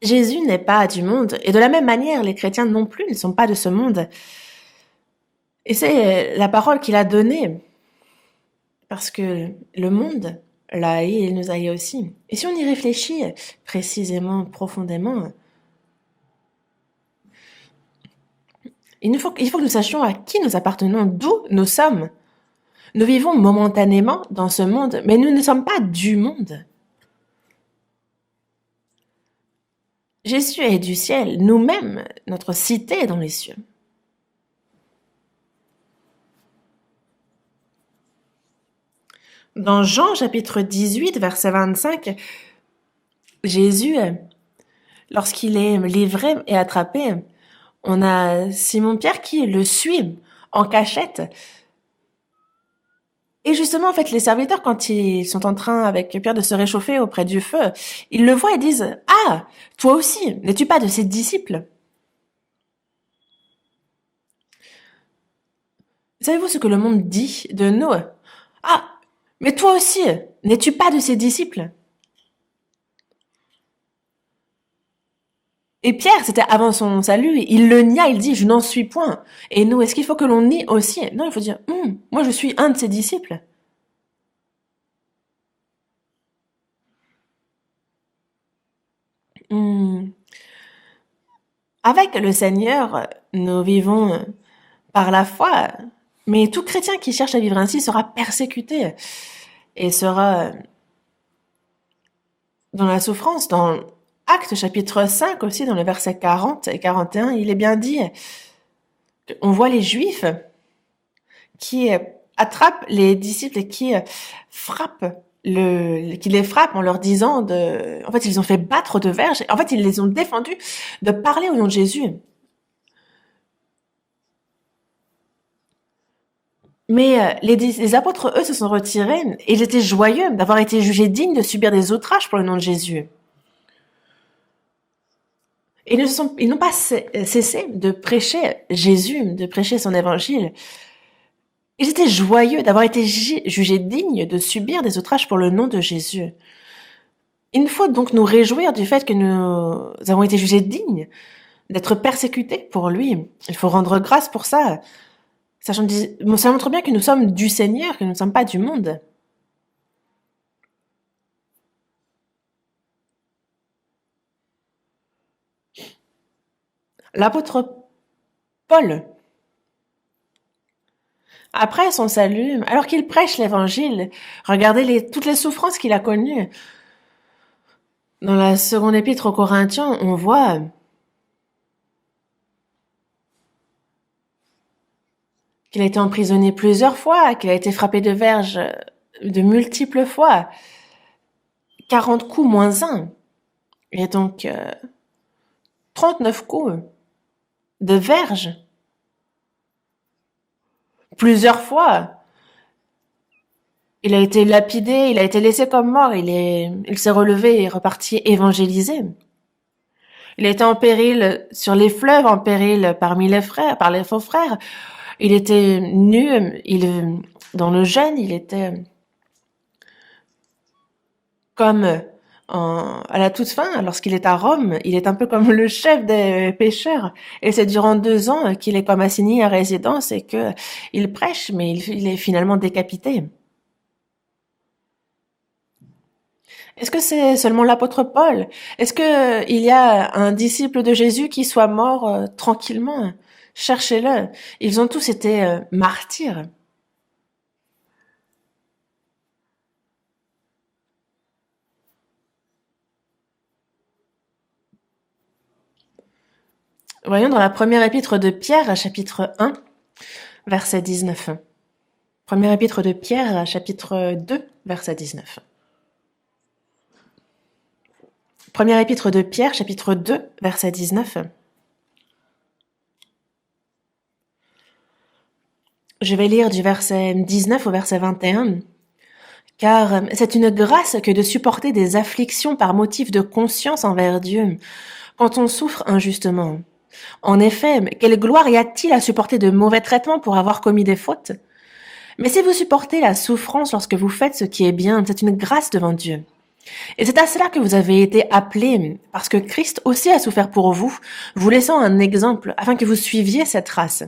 Jésus n'est pas du monde, et de la même manière, les chrétiens non plus ne sont pas de ce monde. Et c'est la parole qu'il a donnée, parce que le monde l'a haï et il nous haït aussi. Et si on y réfléchit précisément, profondément, il faut que nous sachions à qui nous appartenons, d'où nous sommes. Nous vivons momentanément dans ce monde, mais nous ne sommes pas du monde. Jésus est du ciel, nous-mêmes, notre cité est dans les cieux. Dans Jean chapitre 18, verset 25, Jésus, lorsqu'il est livré et attrapé, on a Simon-Pierre qui le suit en cachette. Et justement, en fait, les serviteurs, quand ils sont en train avec Pierre de se réchauffer auprès du feu, ils le voient et disent « Ah, toi aussi, n'es-tu pas de ses disciples ?» Savez-vous ce que le monde dit de nous? « Ah, mais toi aussi, n'es-tu pas de ses disciples ?» Et Pierre, c'était avant son salut, il le nia, il dit « Je n'en suis point. » Et nous, est-ce qu'il faut que l'on nie aussi? Non, il faut dire « Moi, je suis un de ses disciples. » Hmm. Avec le Seigneur, nous vivons par la foi, mais tout chrétien qui cherche à vivre ainsi sera persécuté et sera dans la souffrance. Dans Actes chapitre 5 aussi, dans le verset 40 et 41, il est bien dit, on voit les Juifs qui attrapent les disciples et qui frappent qui les frappent en leur disant en fait, ils ont fait battre de verges. En fait, ils les ont défendus de parler au nom de Jésus. Mais les apôtres, eux, se sont retirés et ils étaient joyeux d'avoir été jugés dignes de subir des outrages pour le nom de Jésus. Et ils n'ont pas cessé de prêcher Jésus, de prêcher son évangile. Ils étaient joyeux d'avoir été jugés dignes de subir des outrages pour le nom de Jésus. Il faut donc nous réjouir du fait que nous avons été jugés dignes d'être persécutés pour lui. Il faut rendre grâce pour ça. Ça montre bien que nous sommes du Seigneur, que nous ne sommes pas du monde. L'apôtre Paul, après son salut, alors qu'il prêche l'évangile, regardez toutes les souffrances qu'il a connues. Dans la seconde épître aux Corinthiens, on voit qu'il a été emprisonné plusieurs fois, qu'il a été frappé de verges de multiples fois, 40 coups moins 1, et donc 39 coups de verges. Plusieurs fois. Il a été lapidé, il a été laissé comme mort, il s'est relevé et est reparti évangéliser. Il a été en péril sur les fleuves, en péril parmi les frères, par les faux frères. Il était nu, dans le jeûne, il était comme à la toute fin, lorsqu'il est à Rome, il est un peu comme le chef des pécheurs. Et c'est durant 2 ans qu'il est comme assigné à résidence et que il prêche, mais il est finalement décapité. Est-ce que c'est seulement l'apôtre Paul? Est-ce que il y a un disciple de Jésus qui soit mort tranquillement? Cherchez-le. Ils ont tous été martyrs. Voyons dans la première épître de Pierre, chapitre 1, verset 19. Première épître de Pierre, chapitre 2, verset 19. Première épître de Pierre, chapitre 2, verset 19. Je vais lire du verset 19 au verset 21. Car c'est une grâce que de supporter des afflictions par motif de conscience envers Dieu, quand on souffre injustement. En effet, quelle gloire y a-t-il à supporter de mauvais traitements pour avoir commis des fautes? Mais si vous supportez la souffrance lorsque vous faites ce qui est bien, c'est une grâce devant Dieu. Et c'est à cela que vous avez été appelés, parce que Christ aussi a souffert pour vous, vous laissant un exemple, afin que vous suiviez cette race.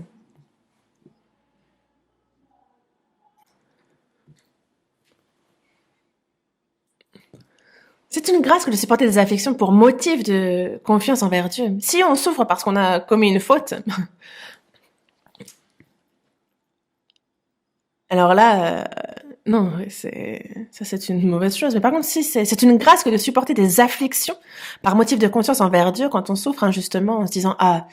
C'est une grâce que de supporter des afflictions pour motif de confiance envers Dieu. Si on souffre parce qu'on a commis une faute, alors là, non, c'est une mauvaise chose. Mais par contre, si c'est une grâce que de supporter des afflictions par motif de conscience envers Dieu quand on souffre injustement en se disant, ah,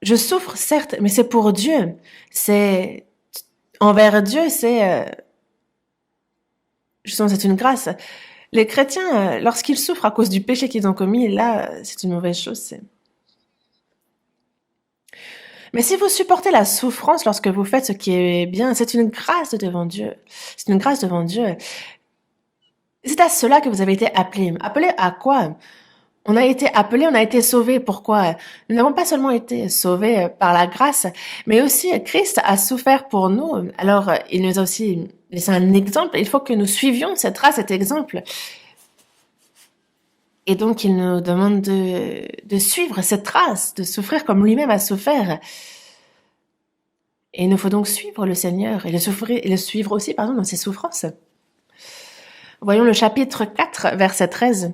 je souffre certes, mais c'est pour Dieu. C'est envers Dieu, justement, c'est une grâce. Les chrétiens, lorsqu'ils souffrent à cause du péché qu'ils ont commis, là, c'est une mauvaise chose. Mais si vous supportez la souffrance lorsque vous faites ce qui est bien, c'est une grâce devant Dieu. C'est une grâce devant Dieu. C'est à cela que vous avez été appelés. Appelés à quoi? On a été appelés, on a été sauvés. Pourquoi? Nous n'avons pas seulement été sauvés par la grâce, mais aussi Christ a souffert pour nous. Alors, il nous a aussi laissé un exemple. Il faut que nous suivions cette trace, cet exemple. Et donc, il nous demande de suivre cette trace, de souffrir comme lui-même a souffert. Et il nous faut donc suivre le Seigneur et le suivre aussi, dans ses souffrances. Voyons le chapitre 4, verset 13.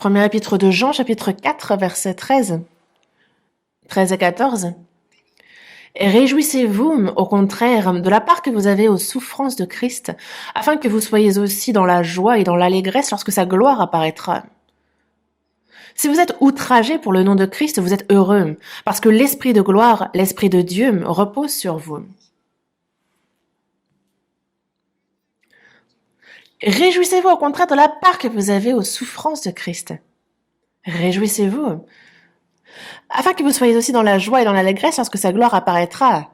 Premier épître de Jean, chapitre 4, versets 13 et 14. Et réjouissez-vous, au contraire, de la part que vous avez aux souffrances de Christ, afin que vous soyez aussi dans la joie et dans l'allégresse lorsque sa gloire apparaîtra. Si vous êtes outragés pour le nom de Christ, vous êtes heureux, parce que l'Esprit de gloire, l'Esprit de Dieu, repose sur vous. Réjouissez-vous au contraire de la part que vous avez aux souffrances de Christ. Réjouissez-vous, afin que vous soyez aussi dans la joie et dans l'allégresse lorsque sa gloire apparaîtra.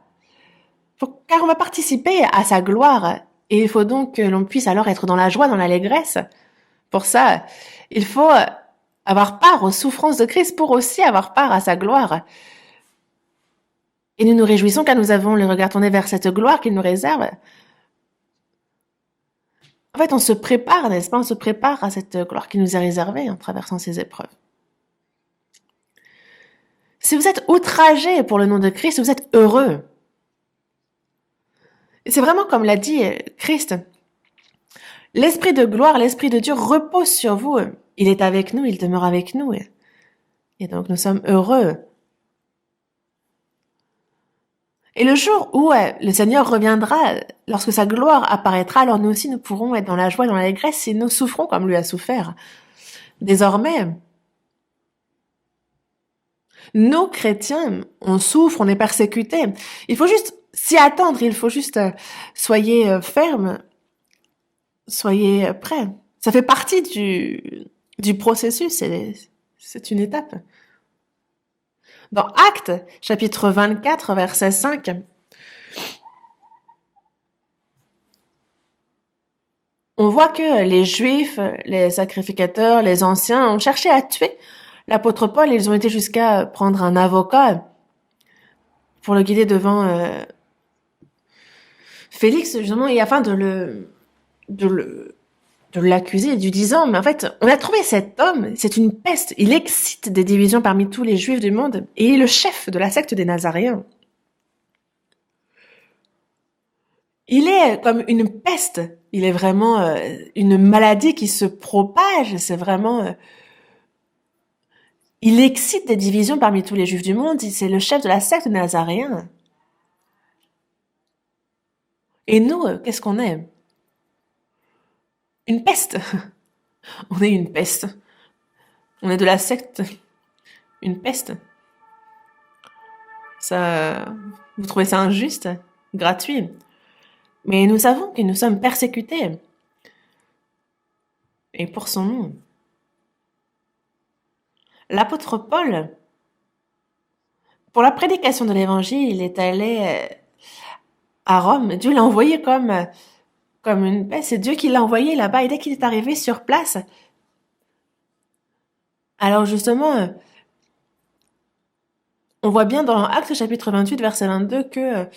Car on va participer à sa gloire, et il faut donc que l'on puisse alors être dans la joie, dans l'allégresse. Pour ça, il faut avoir part aux souffrances de Christ pour aussi avoir part à sa gloire. Et nous nous réjouissons car nous avons le regard tourné vers cette gloire qu'il nous réserve. En fait, on se prépare, n'est-ce pas? On se prépare à cette gloire qui nous est réservée en traversant ces épreuves. Si vous êtes outragés pour le nom de Christ, vous êtes heureux. Et c'est vraiment comme l'a dit Christ. L'Esprit de gloire, l'Esprit de Dieu repose sur vous. Il est avec nous, il demeure avec nous. Et donc nous sommes heureux. Et le jour où le Seigneur reviendra, lorsque sa gloire apparaîtra, alors nous aussi nous pourrons être dans la joie, dans l'allégresse, si nous souffrons comme lui a souffert. Désormais, nous, chrétiens, on souffre, on est persécutés. Il faut juste s'y attendre, il faut juste soyez fermes, soyez prêts. Ça fait partie du processus, c'est une étape. Dans Actes, chapitre 24, verset 5, on voit que les Juifs, les sacrificateurs, les anciens ont cherché à tuer l'apôtre Paul. Ils ont été jusqu'à prendre un avocat pour le guider devant Félix, justement, et afin de l'accuser du disant, mais en fait, on a trouvé cet homme, c'est une peste, il excite des divisions parmi tous les Juifs du monde, et il est le chef de la secte des Nazaréens. Il est comme une peste, il est vraiment une maladie qui se propage, c'est vraiment... il excite des divisions parmi tous les Juifs du monde, c'est le chef de la secte des Nazaréens. Et nous, qu'est-ce qu'on est? Une peste. On est une peste. On est de la secte. Une peste. Ça, vous trouvez ça injuste? Gratuit? Mais nous savons que nous sommes persécutés. Et pour son nom. L'apôtre Paul, pour la prédication de l'évangile, il est allé à Rome. Dieu l'a envoyé comme une peste. C'est Dieu qui l'a envoyé là-bas. Et dès qu'il est arrivé sur place, alors justement, on voit bien dans Actes chapitre 28, verset 22, que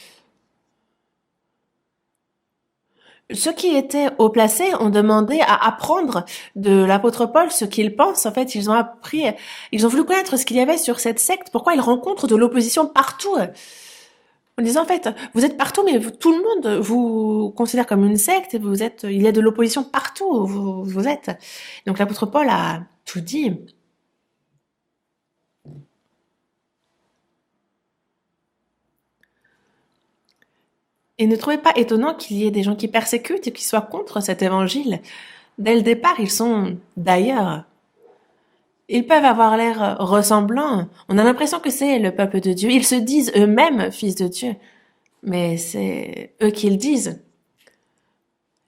ceux qui étaient haut placés ont demandé à apprendre de l'apôtre Paul ce qu'il pense. En fait, ils ont appris, ils ont voulu connaître ce qu'il y avait sur cette secte, pourquoi ils rencontrent de l'opposition partout. En disant, en fait, vous êtes partout, mais tout le monde vous considère comme une secte, il y a de l'opposition partout où vous êtes. Donc l'apôtre Paul a tout dit. Et ne trouvez pas étonnant qu'il y ait des gens qui persécutent et qui soient contre cet évangile. Dès le départ, ils sont d'ailleurs. Ils peuvent avoir l'air ressemblants. On a l'impression que c'est le peuple de Dieu. Ils se disent eux-mêmes fils de Dieu. Mais c'est eux qui le disent.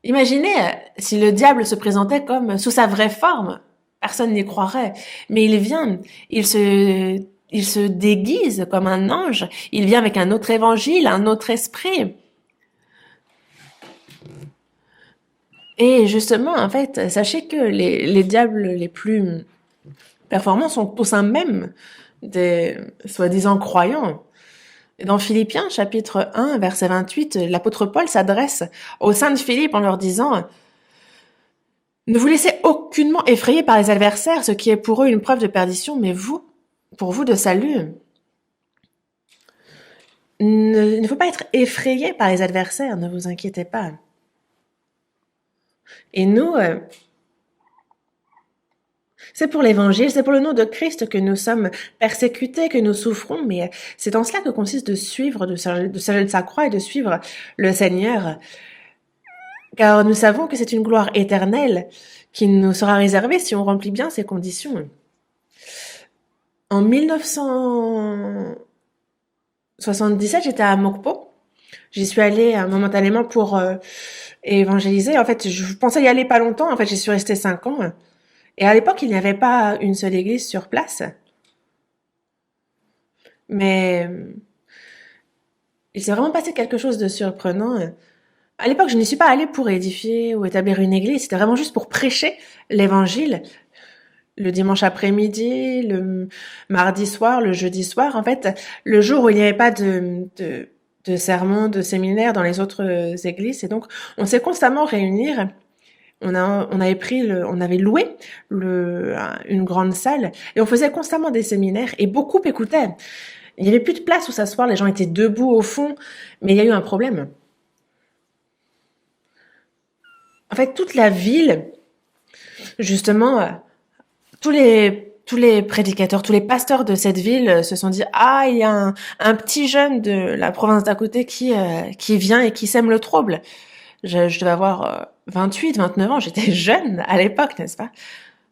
Imaginez si le diable se présentait comme sous sa vraie forme. Personne n'y croirait. Mais il vient, il se déguise comme un ange. Il vient avec un autre évangile, un autre esprit. Et justement, en fait, sachez que les diables les plus performants sont au sein même des soi-disant croyants. Et dans Philippiens, chapitre 1, verset 28, l'apôtre Paul s'adresse aux saints de Philippe en leur disant « Ne vous laissez aucunement effrayer par les adversaires, ce qui est pour eux une preuve de perdition, mais pour vous de salut. » Il ne faut pas être effrayé par les adversaires, ne vous inquiétez pas. Et nous, C'est pour l'évangile, c'est pour le nom de Christ que nous sommes persécutés, que nous souffrons, mais c'est en cela que consiste de suivre, de s'arrêter de sa croix et de suivre le Seigneur. Car nous savons que c'est une gloire éternelle qui nous sera réservée si on remplit bien ces conditions. En 1977, j'étais à Mokpo. J'y suis allée momentanément pour évangéliser. En fait, je pensais y aller pas longtemps. En fait, j'y suis restée 5 ans. Et à l'époque, il n'y avait pas une seule église sur place. Mais il s'est vraiment passé quelque chose de surprenant. À l'époque, je n'y suis pas allée pour édifier ou établir une église. C'était vraiment juste pour prêcher l'évangile. Le dimanche après-midi, le mardi soir, le jeudi soir. En fait, le jour où il n'y avait pas de sermon, de séminaire dans les autres églises. Et donc, on s'est constamment réunir. On avait loué une grande salle et on faisait constamment des séminaires et beaucoup écoutaient. Il n'y avait plus de place où s'asseoir, les gens étaient debout au fond, mais il y a eu un problème. En fait, toute la ville, justement, tous les prédicateurs, tous les pasteurs de cette ville se sont dit ah il y a un petit jeune de la province d'à côté qui vient et qui sème le trouble. Je devais avoir 28, 29 ans, j'étais jeune à l'époque, n'est-ce pas?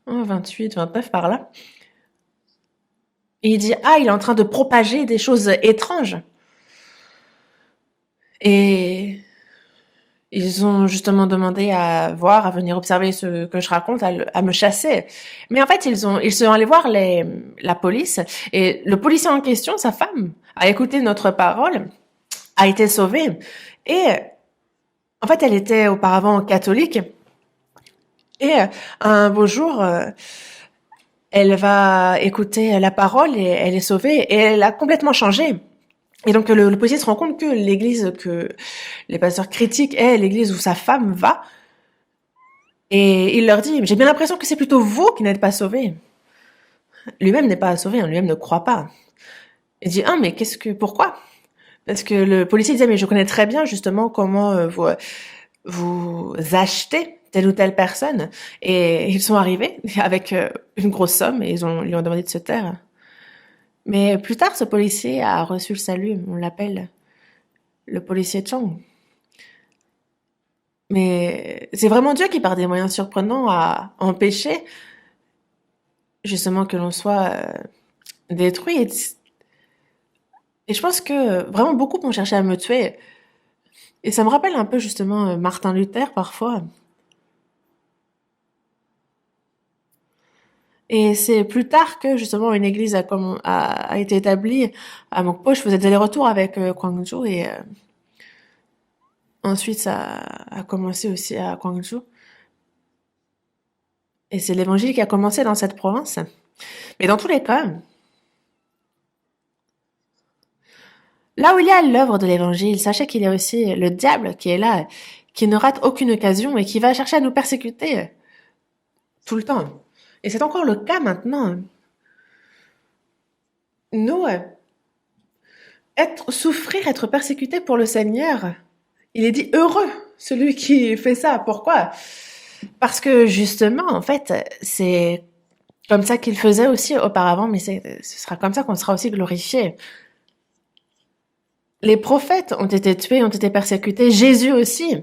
28, 29 par là. Et il dit ah il est en train de propager des choses étranges. Et ils ont justement demandé à venir observer ce que je raconte, à me chasser. Mais en fait, ils sont allés voir la police et le policier en question, sa femme, a écouté notre parole, a été sauvée et en fait, elle était auparavant catholique et un beau jour, elle va écouter la parole et elle est sauvée et elle a complètement changé. Et donc le policier se rend compte que l'église que les pasteurs critiquent est l'église où sa femme va. Et il leur dit, j'ai bien l'impression que c'est plutôt vous qui n'êtes pas sauvés. Lui-même n'est pas sauvé, lui-même ne croit pas. Il dit, ah, mais pourquoi? Parce que le policier disait, mais je connais très bien justement comment vous achetez telle ou telle personne. Et ils sont arrivés avec une grosse somme et lui ont demandé de se taire. Mais plus tard, ce policier a reçu le salut. On l'appelle le policier Chong. Mais c'est vraiment Dieu qui, par des moyens surprenants, a empêché justement que l'on soit détruit. Et je pense que vraiment beaucoup vont chercher à me tuer. Et ça me rappelle un peu justement Martin Luther parfois. Et c'est plus tard que justement une église a été établie à Mokpo. Je faisais des allers-retours avec Gwangju et ensuite ça a commencé aussi à Gwangju. Et c'est l'évangile qui a commencé dans cette province. Mais dans tous les cas, là où il y a l'œuvre de l'évangile, sachez qu'il y a aussi le diable qui est là, qui ne rate aucune occasion et qui va chercher à nous persécuter tout le temps. Et c'est encore le cas maintenant. Nous, souffrir, être persécuté pour le Seigneur, il est dit heureux, celui qui fait ça. Pourquoi? Parce que justement, en fait, c'est comme ça qu'il faisait aussi auparavant, mais ce sera comme ça qu'on sera aussi glorifié. Les prophètes ont été tués, ont été persécutés, Jésus aussi,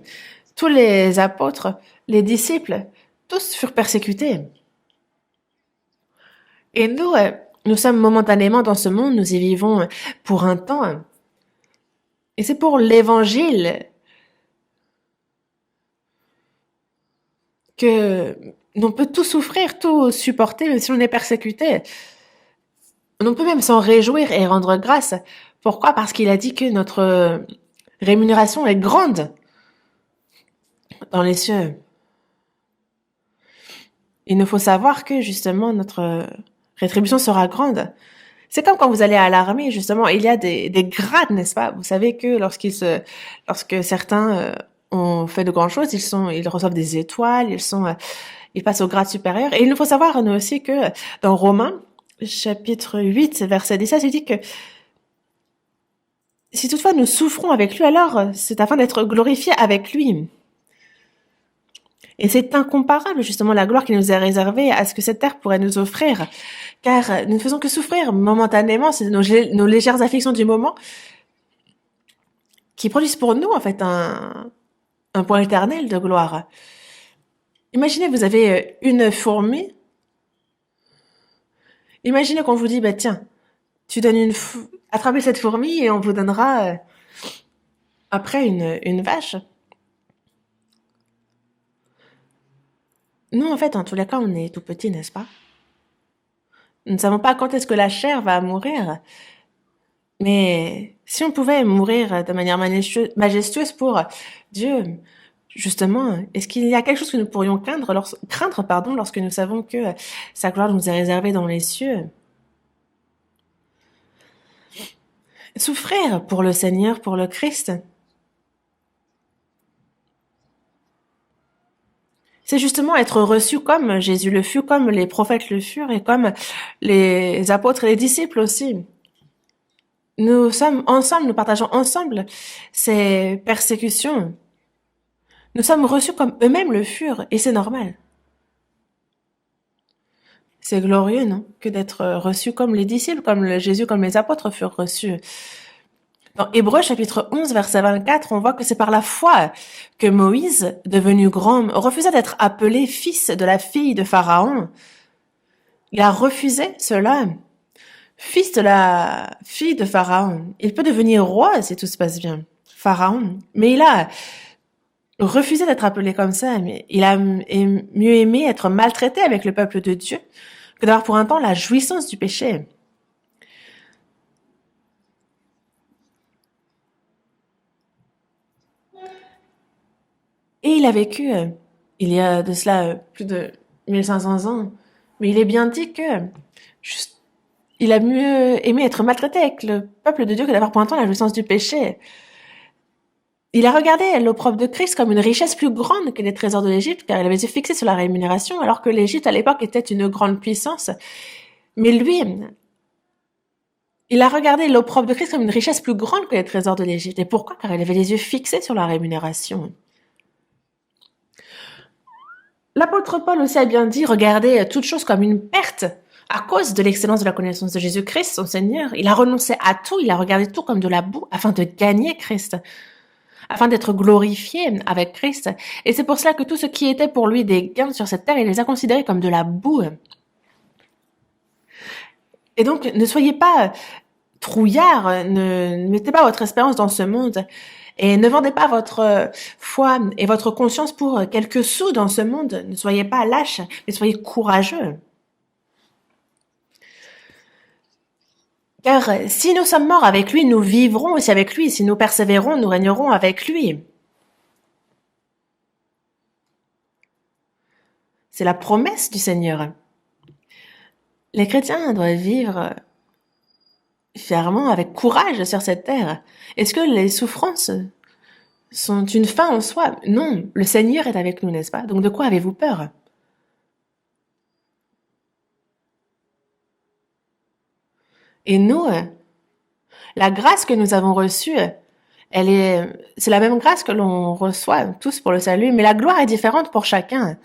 tous les apôtres, les disciples, tous furent persécutés. Et nous sommes momentanément dans ce monde, nous y vivons pour un temps. Et c'est pour l'évangile que l'on peut tout souffrir, tout supporter, même si on est persécuté. On peut même s'en réjouir et rendre grâce. Pourquoi? Parce qu'il a dit que notre rémunération est grande dans les cieux. Il nous faut savoir que justement notre rétribution sera grande. C'est comme quand vous allez à l'armée, justement, il y a des grades, n'est-ce pas? Vous savez que lorsque certains ont fait de grandes choses, ils reçoivent des étoiles, ils passent au grade supérieur. Et il nous faut savoir, nous aussi, que dans Romains, chapitre 8, verset 17, il dit que si toutefois nous souffrons avec lui, alors c'est afin d'être glorifiés avec lui. Et c'est incomparable, justement, la gloire qui nous est réservée à ce que cette terre pourrait nous offrir. Car nous ne faisons que souffrir momentanément, c'est nos légères afflictions du moment qui produisent pour nous, en fait, un point éternel de gloire. Imaginez, vous avez une fourmi. Imaginez qu'on vous dit, bah tiens, tu donnes attrapez cette fourmi et on vous donnera après une vache. Nous, en fait, en tous les cas, on est tout petit, n'est-ce pas? Nous ne savons pas quand est-ce que la chair va mourir. Mais si on pouvait mourir de manière majestueuse pour Dieu, justement, est-ce qu'il y a quelque chose que nous pourrions craindre, lorsque nous savons que sa gloire nous est réservée dans les cieux? Souffrir pour le Seigneur, pour le Christ, c'est justement être reçu comme Jésus le fut, comme les prophètes le furent et comme les apôtres et les disciples aussi. Nous sommes ensemble, nous partageons ensemble ces persécutions. Nous sommes reçus comme eux-mêmes le furent, et c'est normal. C'est glorieux, non? Que d'être reçus comme les disciples, Jésus, comme les apôtres furent reçus. Dans Hébreux chapitre 11, verset 24, on voit que c'est par la foi que Moïse, devenu grand, refusa d'être appelé fils de la fille de Pharaon. Il a refusé cela. Fils de la fille de Pharaon. Il peut devenir roi si tout se passe bien. Pharaon. Mais il a refusé d'être appelé comme ça. Mais il a mieux aimé être maltraité avec le peuple de Dieu que d'avoir pour un temps la jouissance du péché. Et il a vécu, il y a de cela plus de 1500 ans, mais il est bien dit que il a mieux aimé être maltraité avec le peuple de Dieu que d'avoir pour un temps la jouissance du péché. Il a regardé l'opprobre de Christ comme une richesse plus grande que les trésors de l'Égypte, car il avait fixé sur la rémunération, alors que l'Égypte à l'époque était une grande puissance. Mais lui, il a regardé l'opprobre de Christ comme une richesse plus grande que les trésors de l'Égypte. Et pourquoi? Car il avait les yeux fixés sur la rémunération. L'apôtre Paul aussi a bien dit, regardez toute chose comme une perte à cause de l'excellence de la connaissance de Jésus-Christ, son Seigneur. Il a renoncé à tout, il a regardé tout comme de la boue afin de gagner Christ, afin d'être glorifié avec Christ. Et c'est pour cela que tout ce qui était pour lui des gains sur cette terre, il les a considérés comme de la boue. Et donc, ne soyez pas trouillards, ne mettez pas votre espérance dans ce monde. Et ne vendez pas votre foi et votre conscience pour quelques sous dans ce monde. Ne soyez pas lâches, mais soyez courageux. Car si nous sommes morts avec lui, nous vivrons aussi avec lui. Si nous persévérons, nous régnerons avec lui. C'est la promesse du Seigneur. Les chrétiens doivent vivre fièrement, avec courage sur cette terre. Est-ce que les souffrances sont une fin en soi? Non, le Seigneur est avec nous, n'est-ce pas? Donc de quoi avez-vous peur? Et nous, la grâce que nous avons reçue, c'est la même grâce que l'on reçoit tous pour le salut, mais la gloire est différente pour chacun.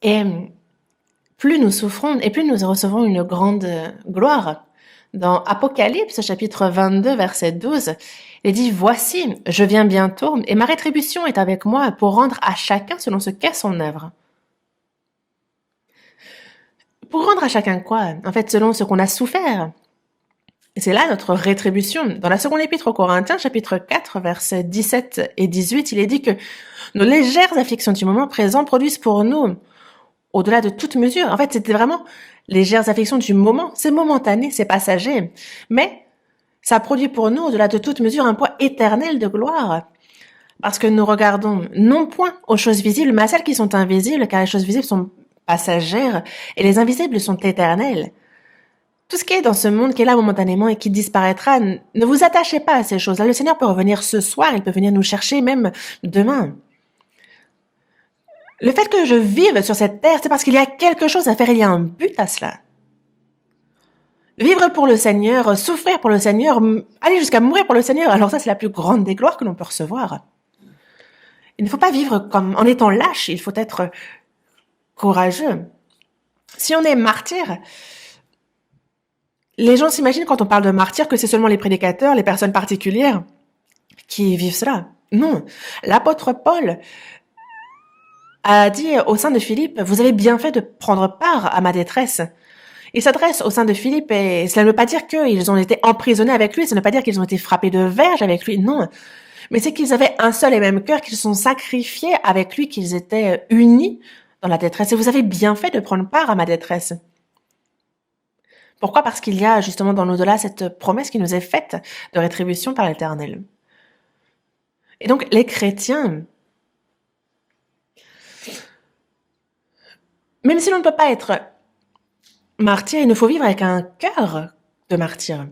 Et plus nous souffrons et plus nous recevons une grande gloire. Dans Apocalypse, chapitre 22, verset 12, il dit « Voici, je viens bientôt, et ma rétribution est avec moi pour rendre à chacun selon ce qu'est son œuvre. » Pour rendre à chacun quoi? En fait, selon ce qu'on a souffert. Et c'est là notre rétribution. Dans la seconde épître aux Corinthiens, chapitre 4, versets 17 et 18, il est dit que nos légères afflictions du moment présent produisent pour nous, au-delà de toute mesure. En fait, c'était vraiment légères afflictions du moment. C'est momentané, c'est passager. Mais ça produit pour nous, au-delà de toute mesure, un poids éternel de gloire. Parce que nous regardons non point aux choses visibles, mais à celles qui sont invisibles, car les choses visibles sont passagères et les invisibles sont éternelles. Tout ce qui est dans ce monde qui est là momentanément et qui disparaîtra, ne vous attachez pas à ces choses-là. Le Seigneur peut revenir ce soir, il peut venir nous chercher même demain. Le fait que je vive sur cette terre, c'est parce qu'il y a quelque chose à faire, il y a un but à cela. Vivre pour le Seigneur, souffrir pour le Seigneur, aller jusqu'à mourir pour le Seigneur, alors ça c'est la plus grande des gloires que l'on peut recevoir. Il ne faut pas vivre comme en étant lâche, il faut être courageux. Si on est martyr, les gens s'imaginent quand on parle de martyr que c'est seulement les prédicateurs, les personnes particulières qui vivent cela. Non, l'apôtre Paul a dit au sein de Philippe, vous avez bien fait de prendre part à ma détresse. Il s'adresse au sein de Philippe et cela ne veut pas dire qu'ils ont été emprisonnés avec lui, ça ne veut pas dire qu'ils ont été frappés de verge avec lui, non. Mais c'est qu'ils avaient un seul et même cœur, qu'ils se sont sacrifiés avec lui, qu'ils étaient unis dans la détresse. Et vous avez bien fait de prendre part à ma détresse. Pourquoi? Parce qu'il y a justement dans l'au-delà cette promesse qui nous est faite de rétribution par l'Éternel. Et donc les chrétiens, même si l'on ne peut pas être martyr, il nous faut vivre avec un cœur de martyr.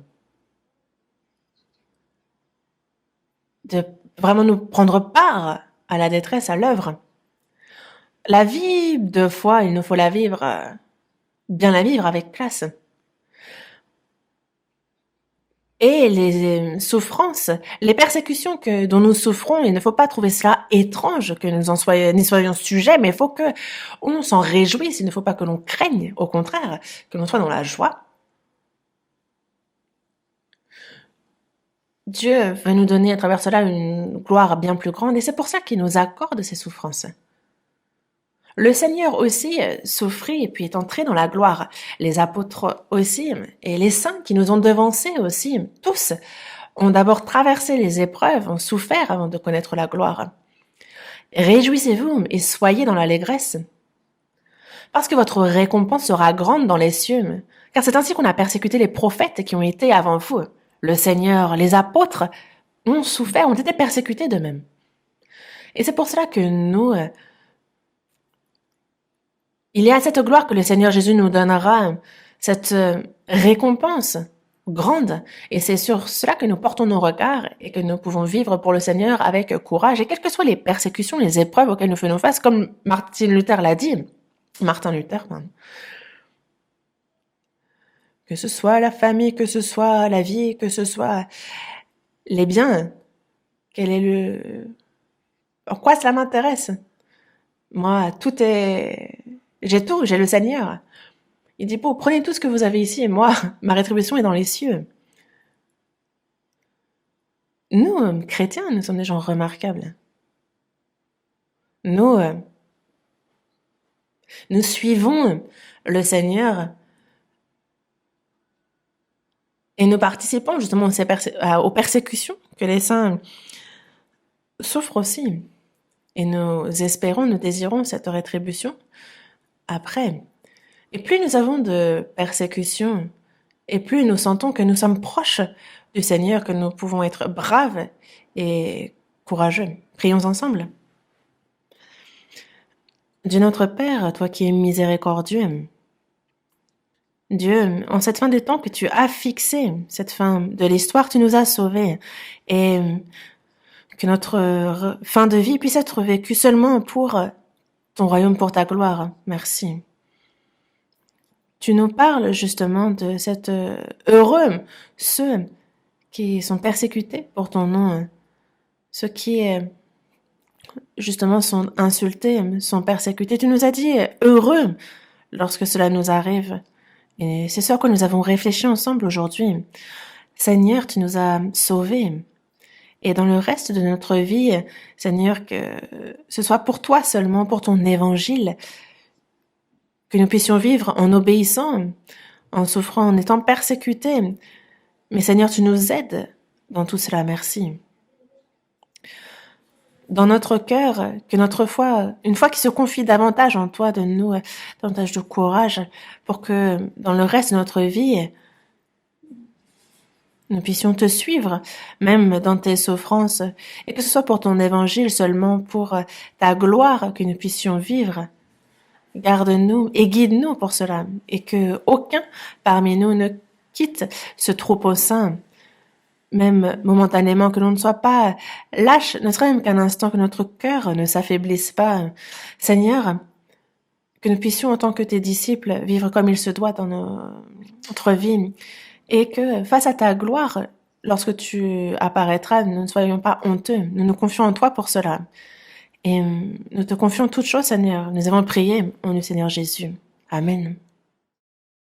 De vraiment nous prendre part à la détresse, à l'œuvre. La vie de foi, il nous faut la vivre, bien la vivre avec classe. Et les souffrances, les persécutions dont nous souffrons, il ne faut pas trouver cela étrange que nous n'y soyons sujets, mais il faut que on s'en réjouisse, il ne faut pas que l'on craigne, au contraire, que l'on soit dans la joie. Dieu veut nous donner à travers cela une gloire bien plus grande et c'est pour ça qu'il nous accorde ces souffrances. Le Seigneur aussi souffrit et puis est entré dans la gloire. Les apôtres aussi et les saints qui nous ont devancés aussi, tous, ont d'abord traversé les épreuves, ont souffert avant de connaître la gloire. Réjouissez-vous et soyez dans l'allégresse, parce que votre récompense sera grande dans les cieux, car c'est ainsi qu'on a persécuté les prophètes qui ont été avant vous. Le Seigneur, les apôtres ont souffert, ont été persécutés d'eux-mêmes. Et c'est pour cela que nous, il y a cette gloire que le Seigneur Jésus nous donnera, cette récompense grande. Et c'est sur cela que nous portons nos regards et que nous pouvons vivre pour le Seigneur avec courage. Et quelles que soient les persécutions, les épreuves auxquelles nous faisons face, comme Martin Luther l'a dit, que ce soit la famille, que ce soit la vie, que ce soit les biens, en quoi cela m'intéresse? Moi, j'ai le Seigneur. Il dit, prenez tout ce que vous avez ici et moi, ma rétribution est dans les cieux. Nous, chrétiens, nous sommes des gens remarquables. Nous suivons le Seigneur et nous participons justement aux persécutions que les saints souffrent aussi. Et nous espérons, nous désirons cette rétribution après. Et plus nous avons de persécutions, et plus nous sentons que nous sommes proches du Seigneur, que nous pouvons être braves et courageux. Prions ensemble. Dieu notre Père, toi qui es miséricordieux, Dieu, en cette fin des temps que tu as fixée, cette fin de l'histoire, tu nous as sauvés. Et que notre fin de vie puisse être vécue seulement pour ton royaume, pour ta gloire. Merci. Tu nous parles justement de cet heureux, ceux qui sont persécutés pour ton nom, ceux qui justement sont insultés, sont persécutés. Tu nous as dit heureux lorsque cela nous arrive. Et c'est ce à quoi nous avons réfléchi ensemble aujourd'hui. Seigneur, tu nous as sauvés. Et dans le reste de notre vie, Seigneur, que ce soit pour toi seulement, pour ton évangile, que nous puissions vivre en obéissant, en souffrant, en étant persécutés. Mais Seigneur, tu nous aides dans tout cela. Merci. Dans notre cœur, que notre foi, une foi qui se confie davantage en toi, donne-nous davantage de courage pour que dans le reste de notre vie, nous puissions te suivre, même dans tes souffrances, et que ce soit pour ton évangile seulement, pour ta gloire, que nous puissions vivre. Garde-nous et guide-nous pour cela, et que aucun parmi nous ne quitte ce troupeau saint, même momentanément, que l'on ne soit pas lâche, ne serait même qu'un instant, que notre cœur ne s'affaiblisse pas. Seigneur, que nous puissions, en tant que tes disciples, vivre comme il se doit dans notre vie, et que, face à ta gloire, lorsque tu apparaîtras, nous ne soyons pas honteux. Nous nous confions en toi pour cela. Et nous te confions toutes choses, Seigneur. Nous avons prié au nom du Seigneur Jésus. Amen.